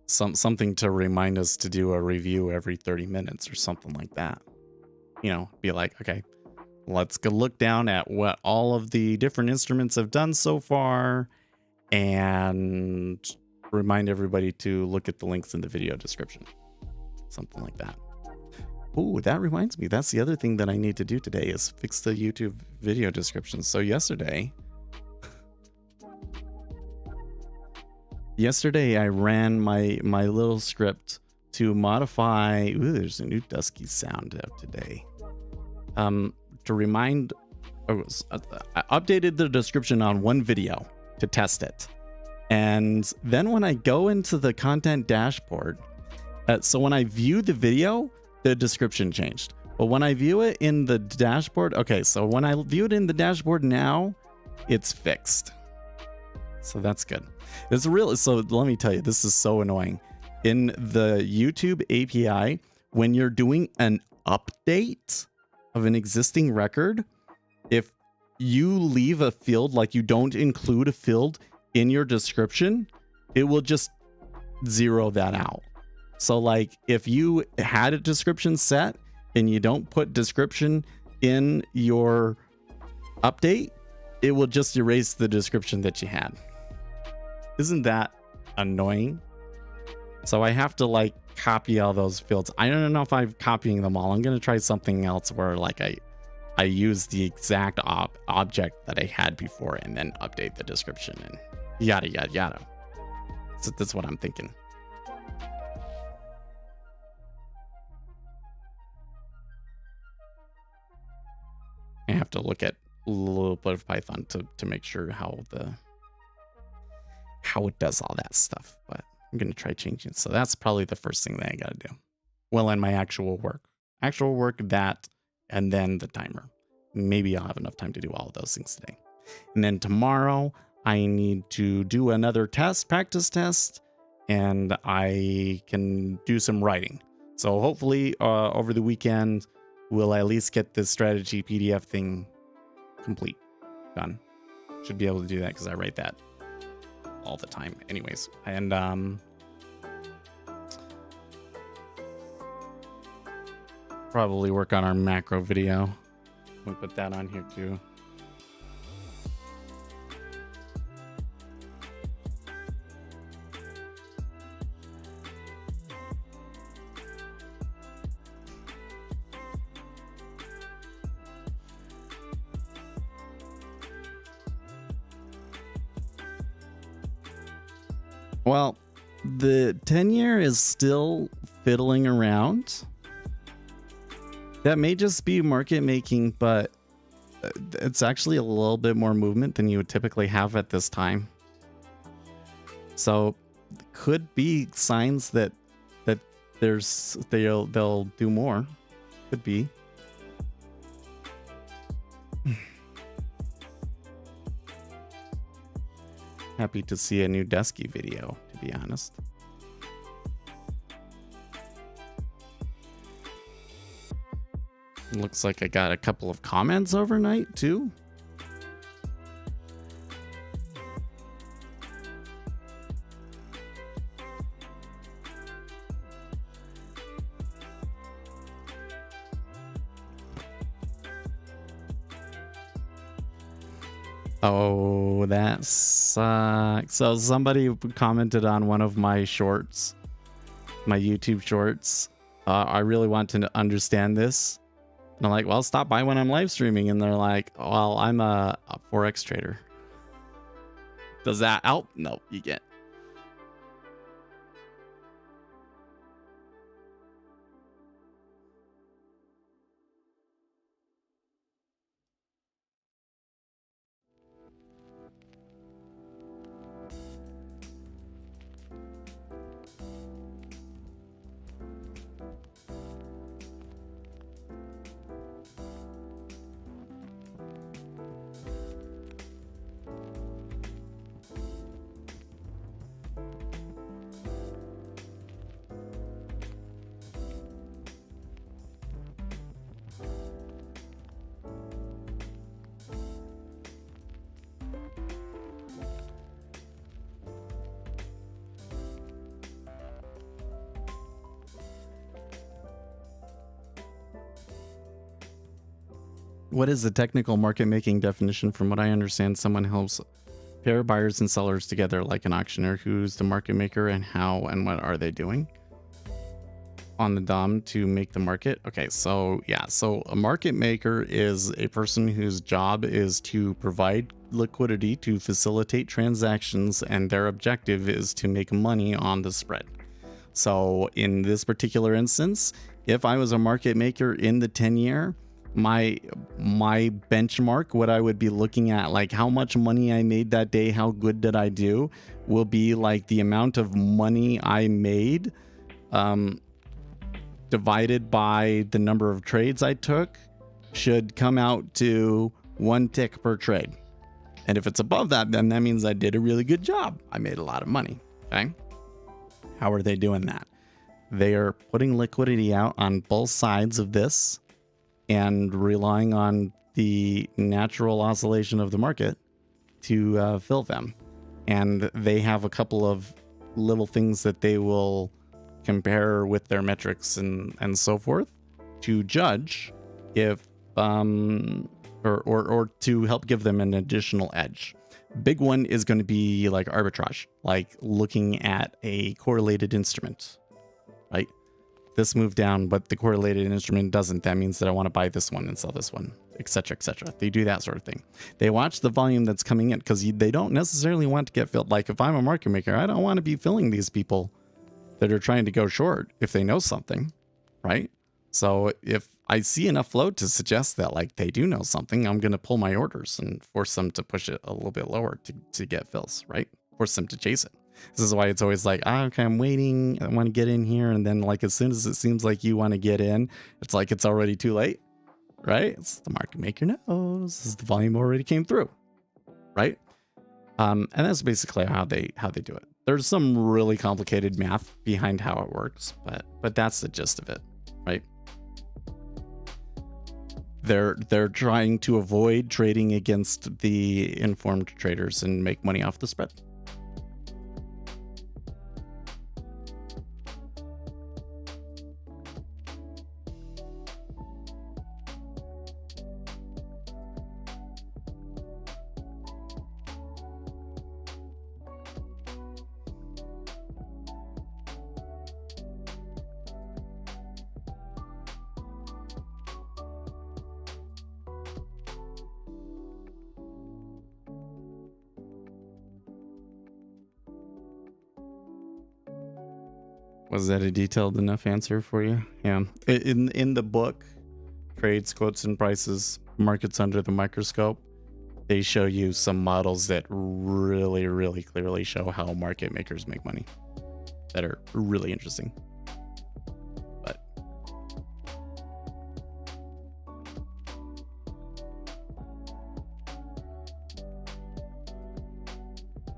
Speaker 3: something to remind us to do a review every 30 minutes or something like that. Be like, okay, let's go look down at what all of the different instruments have done so far and remind everybody to look at the links in the video description. Something like that. Oh, that reminds me. That's the other thing that I need to do today is fix the YouTube video descriptions. So yesterday I ran my little script to modify. Ooh, there's a new Dusky sound out today. To remind, I updated the description on one video to test it. And then when I go into the content dashboard, so when I view the video, the description changed. But when I view it in the dashboard, okay, so when I view it in the dashboard now, it's fixed. So that's good. So let me tell you, this is so annoying. In the YouTube API, when you're doing an update of an existing record, if you leave a field, like you don't include a field in your description, it will just zero that out. So like if you had a description set and you don't put description in your update, it will just erase the description that you had. Isn't that annoying? So I have to like copy all those fields. I don't know if I'm copying them all. I'm going to try something else where like I use the exact object that I had before and then update the description and yada, yada, yada. So that's what I'm thinking. I have to look at a little bit of Python to make sure how it does all that stuff, but I'm going to try changing it. So that's probably the first thing that I got to do. Well, in my actual work that, and then the timer. maybe I'll have enough time to do all of those things today. And then tomorrow I need to do another practice test, and I can do some writing. So hopefully over the weekend, we'll at least get this strategy PDF thing complete, done. Should be able to do that because I write that all the time anyways. And probably work on our macro video. We'll put that on here too. Well, the 10-year is still fiddling around. That may just be market making, but it's actually a little bit more movement than you would typically have at this time. So could be signs that they'll do more. Could be. Happy to see a new Dusky video, to be honest. Looks like I got a couple of comments overnight too. Oh, that sucks. So somebody commented on one of my shorts, my YouTube shorts. I really want to understand this. And I'm like, well, stop by when I'm live streaming. And they're like, well, I'm a Forex trader. Does that help? No, you get. What is the technical market making definition? From what I understand, someone helps pair buyers and sellers together like an auctioneer. Who's the market maker and how and what are they doing on the DOM to make the market? Okay, so yeah, so a market maker is a person whose job is to provide liquidity to facilitate transactions, and their objective is to make money on the spread. So in this particular instance, if I was a market maker in the 10-year, my benchmark, what I would be looking at, like how much money I made that day, how good did I do, will be like the amount of money I made divided by the number of trades I took should come out to 1 tick per trade. And if it's above that, then that means I did a really good job. I made a lot of money. Okay. How are they doing that? They are putting liquidity out on both sides of this and relying on the natural oscillation of the market to fill them. And they have a couple of little things that they will compare with their metrics and so forth to judge if or to help give them an additional edge. Big one is going to be like arbitrage, like looking at a correlated instrument, right? This moved down, but the correlated instrument doesn't. That means that I want to buy this one and sell this one, etc., etc. They do that sort of thing. They watch the volume that's coming in because they don't necessarily want to get filled. Like if I'm a market maker, I don't want to be filling these people that are trying to go short if they know something, right? So if I see enough flow to suggest that like they do know something, I'm going to pull my orders and force them to push it a little bit lower to get fills, right? Force them to chase it. This is why it's always like, okay, I'm waiting. I want to get in here. And then like, as soon as it seems like you want to get in, it's like, it's already too late. right? It's the market maker knows. The volume already came through, right? And that's basically how they do it. There's some really complicated math behind how it works, but that's the gist of it, right? They're trying to avoid trading against the informed traders and make money off the spread. Was that a detailed enough answer for you? Yeah. In the book, Trades, Quotes, and Prices, Markets Under the Microscope, they show you some models that really, really clearly show how market makers make money that are really interesting. But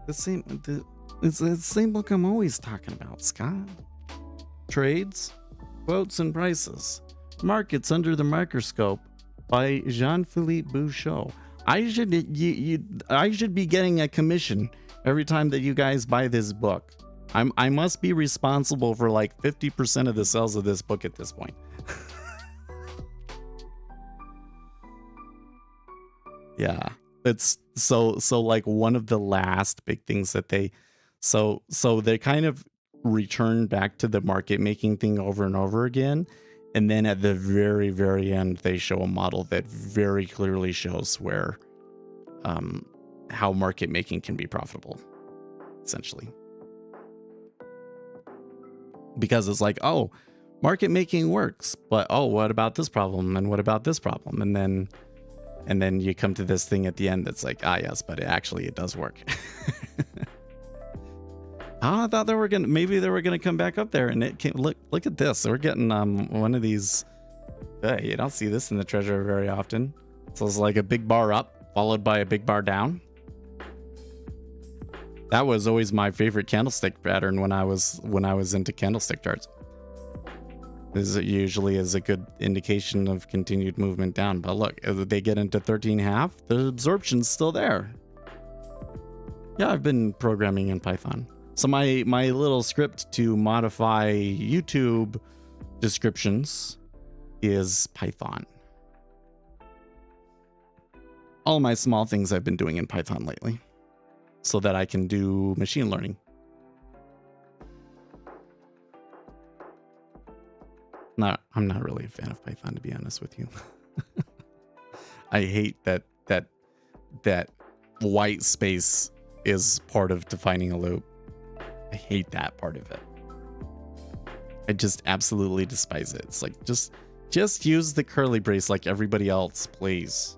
Speaker 3: it's the same book I'm always talking about, Scott. Trades, Quotes, and Prices, Markets Under the Microscope by Jean-Philippe Bouchot. I should be getting a commission every time that you guys buy this book. I must be responsible for like 50% of the sales of this book at this point. Yeah, it's so like one of the last big things that they kind of return back to the market making thing over and over again, and then at the very, very end they show a model that very clearly shows where how market making can be profitable, essentially. Because it's like, oh, market making works, but oh, what about this problem, and what about this problem, and then you come to this thing at the end that's like, ah, yes, but it does work. Oh, I thought they were gonna come back up there, and it came. Look at this. We're getting one of these. You don't see this in the treasury very often. So it's like a big bar up followed by a big bar down. That was always my favorite candlestick pattern when I was into candlestick charts. This usually is a good indication of continued movement down. But look, as they get into 13.5, the absorption's still there. Yeah, I've been programming in Python. So my little script to modify YouTube descriptions is Python. All my small things I've been doing in Python lately so that I can do machine learning. I'm not really a fan of Python, to be honest with you. I hate that white space is part of defining a loop. I hate that part of it. I just absolutely despise it. It's like, just use the curly brace like everybody else, please.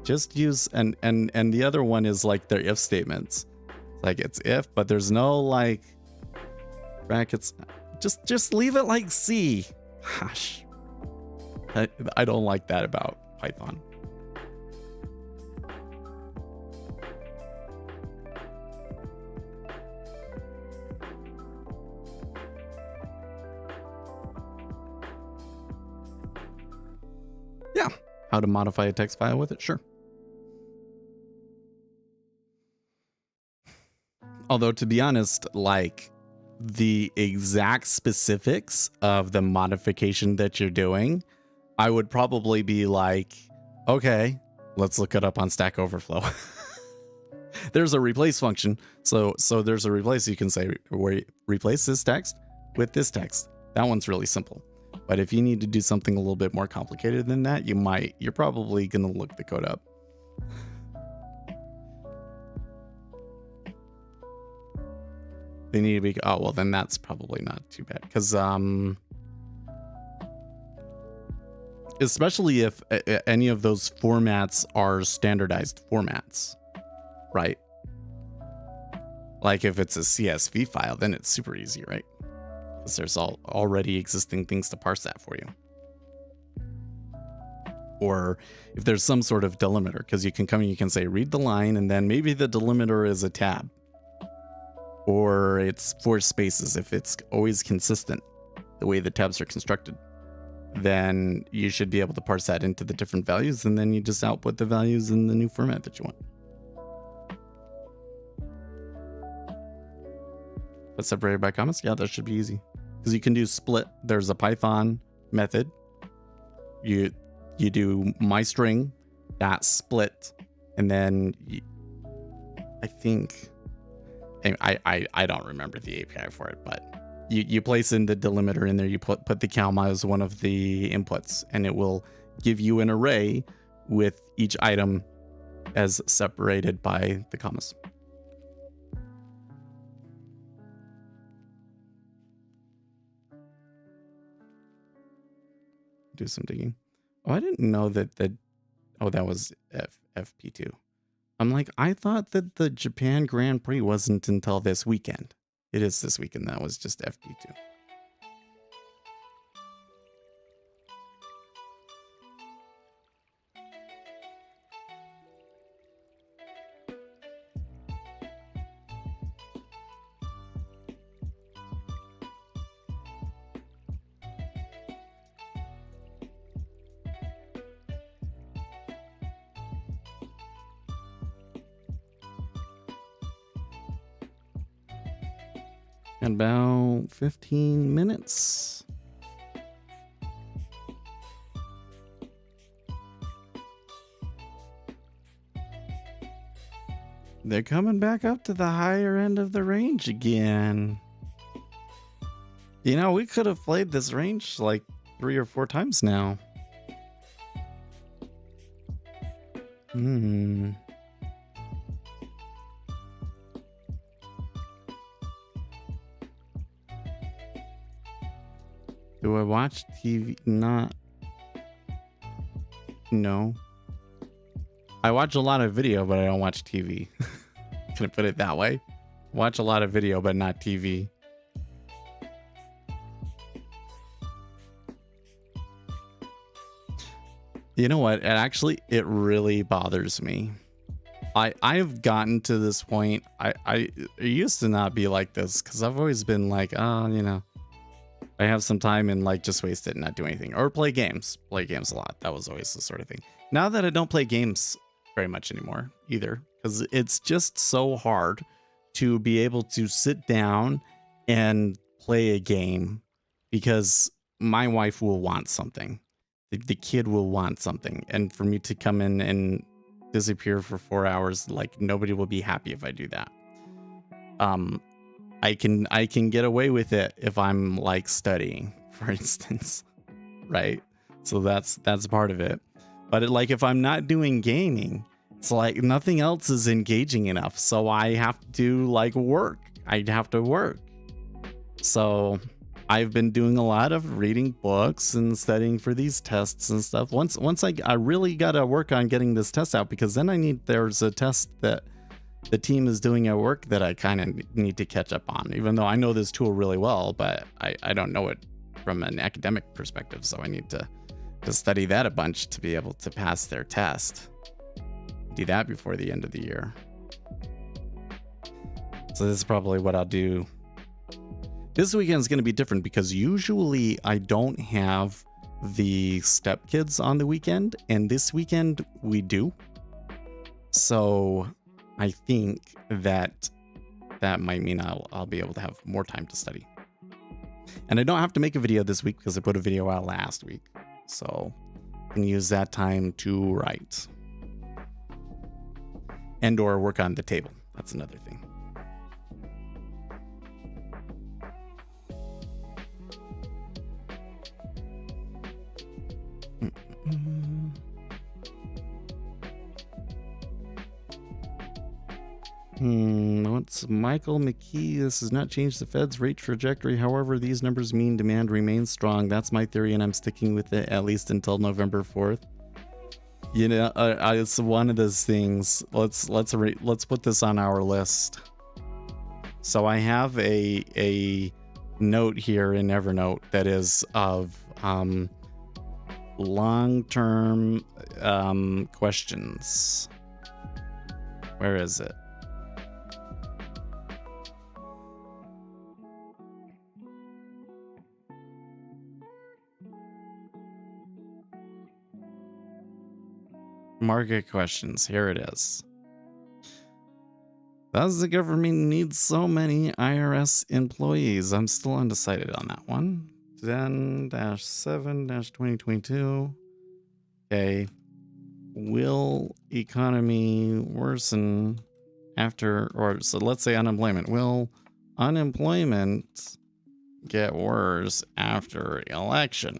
Speaker 3: Just use, and the other one is like their if statements. Like it's if, but there's no like brackets. Just leave it like C. Gosh. I don't like that about Python. Yeah, how to modify a text file with it, sure. Although, to be honest, like the exact specifics of the modification that you're doing, I would probably be like, okay, let's look it up on Stack Overflow. There's a replace function. So there's a replace. You can say, replace this text with this text. That one's really simple. But if you need to do something a little bit more complicated than that, you're probably going to look the code up. They need to be, oh, well, then that's probably not too bad. Because, especially if any of those formats are standardized formats, right? Like if it's a CSV file, then it's super easy, right? because there's already existing things to parse that for you. Or if there's some sort of delimiter, because you can come and you can say read the line, and then maybe the delimiter is a tab, or it's 4 spaces. If it's always consistent the way the tabs are constructed, then you should be able to parse that into the different values, and then you just output the values in the new format that you want. But separated by commas? Yeah, that should be easy. Because you can do split. There's a Python method. You do my string, that split, and then I think I don't remember the API for it, but you place in the delimiter in there, you put the comma as one of the inputs, and it will give you an array with each item as separated by the commas. Do some digging. Oh, I didn't know that oh, that was FP2. I'm like, I thought that the Japan Grand Prix wasn't until this weekend. It is this weekend. That was just FP2. In about 15 minutes. They're coming back up to the higher end of the range again. You know, we could have played this range like 3 or 4 times now. Do I watch TV? No. I watch a lot of video, but I don't watch TV. Can I put it that way? Watch a lot of video, but not TV. You know what? It really bothers me. I've gotten to this point. I used to not be like this, because I've always been like, you know, I have some time and like just waste it and not do anything, or play games a lot. That was always the sort of thing. Now that I don't play games very much anymore either, because it's just so hard to be able to sit down and play a game, because my wife will want something, the kid will want something, and for me to come in and disappear for 4 hours, like, nobody will be happy if I do that. I can get away with it if I'm like studying, for instance, right? So that's part of it. But like, if I'm not doing gaming, it's like nothing else is engaging enough. So I have to like work. I'd have to work. So I've been doing a lot of reading books and studying for these tests and stuff. Once I really got to work on getting this test out, because then there's a test that the team is doing at work that I kind of need to catch up on, even though I know this tool really well, but I don't know it from an academic perspective. So I need to study that a bunch to be able to pass their test. Do that before the end of the year. So this is probably what I'll do. This weekend is going to be different, because usually I don't have the stepkids on the weekend, and this weekend we do. So I think that might mean I'll be able to have more time to study. And I don't have to make a video this week, because I put a video out last week. So I can use that time to write. And or work on the table. That's another thing. What's Michael McKee? This has not changed the Fed's rate trajectory. However, these numbers mean demand remains strong. That's my theory, and I'm sticking with it at least until November 4th. You know, it's one of those things. Let's put this on our list. So I have a note here in Evernote that is of long-term questions. Where is it? Market questions. Here it is. Does the government need so many IRS employees? I'm still undecided on that one. 10-7-2022. Okay. Will economy worsen after, or so let's say unemployment. Will unemployment get worse after election?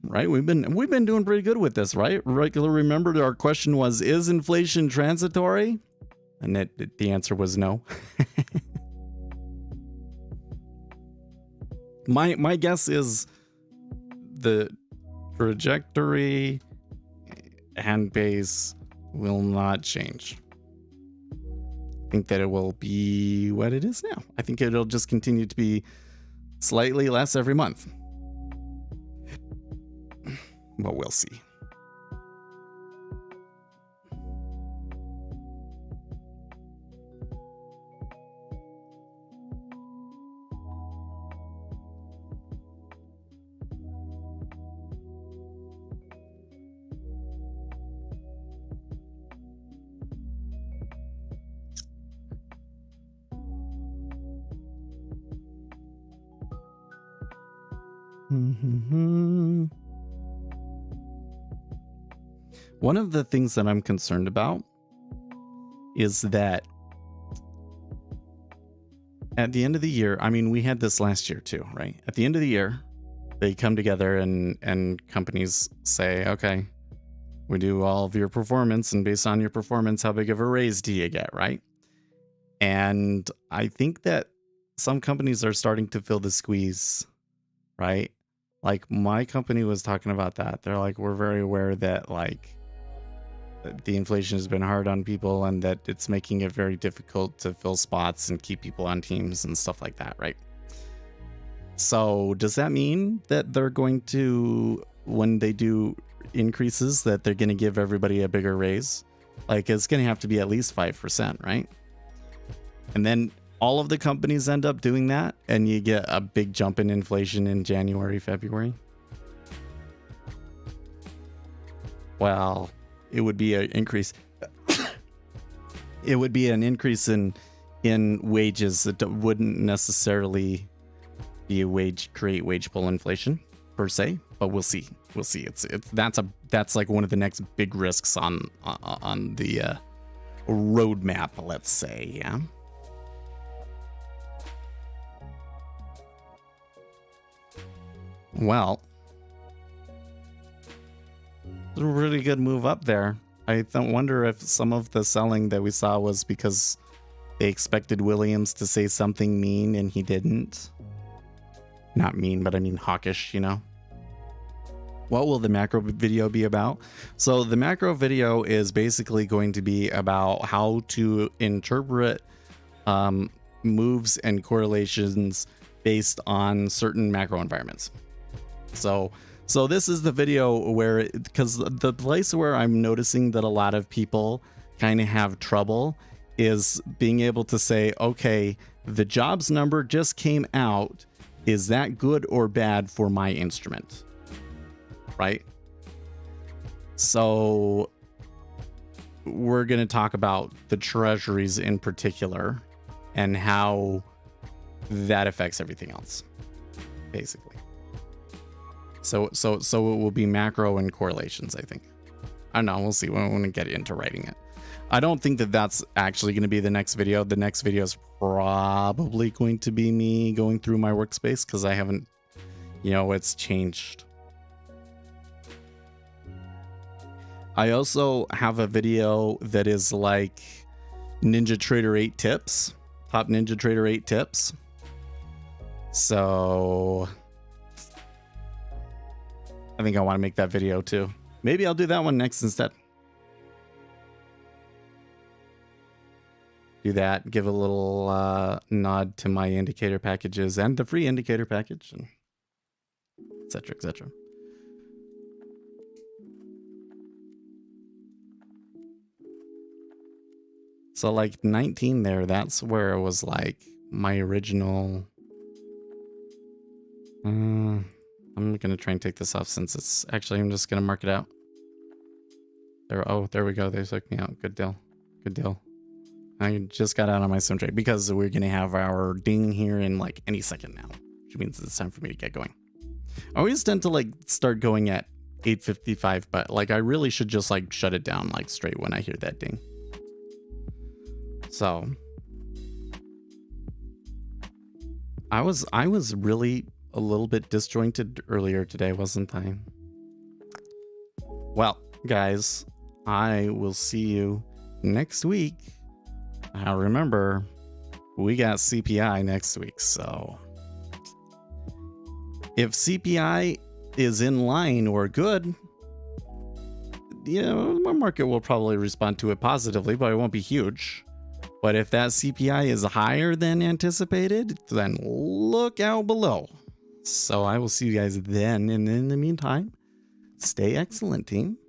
Speaker 3: Right, we've been doing pretty good with this, right? Remember our question was, is inflation transitory? And the answer was no. My guess is the trajectory and base will not change. I think that it will be what it is now. I think it'll just continue to be slightly less every month. But we'll see. One of the things that I'm concerned about is that at the end of the year, I mean, we had this last year too, right? At the end of the year, they come together and companies say, okay, we do all of your performance, and based on your performance, how big of a raise do you get, right? And I think that some companies are starting to feel the squeeze, right? Like my company was talking about that. They're like, we're very aware that like the inflation has been hard on people and that it's making it very difficult to fill spots and keep people on teams and stuff like that, right? So does that mean that they're going to, when they do increases, that they're going to give everybody a bigger raise? Like it's going to have to be at least 5%, right? And then all of the companies end up doing that and you get a big jump in inflation in January, February. Well, it would be an increase. It would be an increase in wages that wouldn't necessarily be create wage pull inflation per se, but we'll see. We'll see. That's like one of the next big risks on the roadmap, let's say. Yeah. Well, a really good move up there. I wonder if some of the selling that we saw was because they expected Williams to say something mean and he didn't. Not mean, but I mean hawkish, you know. What will the macro video be about? So the macro video is basically going to be about how to interpret moves and correlations based on certain macro environments. So this is the video where, because the place where I'm noticing that a lot of people kind of have trouble is being able to say, okay, the jobs number just came out. Is that good or bad for my instrument? Right? So we're going to talk about the treasuries in particular and how that affects everything else, basically. So it will be macro and correlations, I think. I don't know. We'll see when we get into writing it. I don't think that that's actually going to be the next video. The next video is probably going to be me going through my workspace because I haven't, it's changed. I also have a video that is like Ninja Trader 8 tips, top Ninja Trader 8 tips. So I think I want to make that video too. Maybe I'll do that one next instead. do that, give a little nod to my indicator packages and the free indicator package, and etc. etc. So like 19 there, that's where it was like my original. I'm gonna try and take this off since it's actually, I'm just gonna mark it out. There, oh, there we go. They took me out. Good deal. Good deal. I just got out on my swim trade because we're gonna have our ding here in like any second now, which means it's time for me to get going. I always tend to like start going at 8:55, but like I really should just like shut it down like straight when I hear that ding. So I was really a little bit disjointed earlier today, wasn't I? Well, guys, I will see you next week. Now remember, we got CPI next week, so if CPI is in line or good, you know, my market will probably respond to it positively, but it won't be huge. But if that CPI is higher than anticipated, then look out below. So I will see you guys then. And in the meantime, stay excellent, team.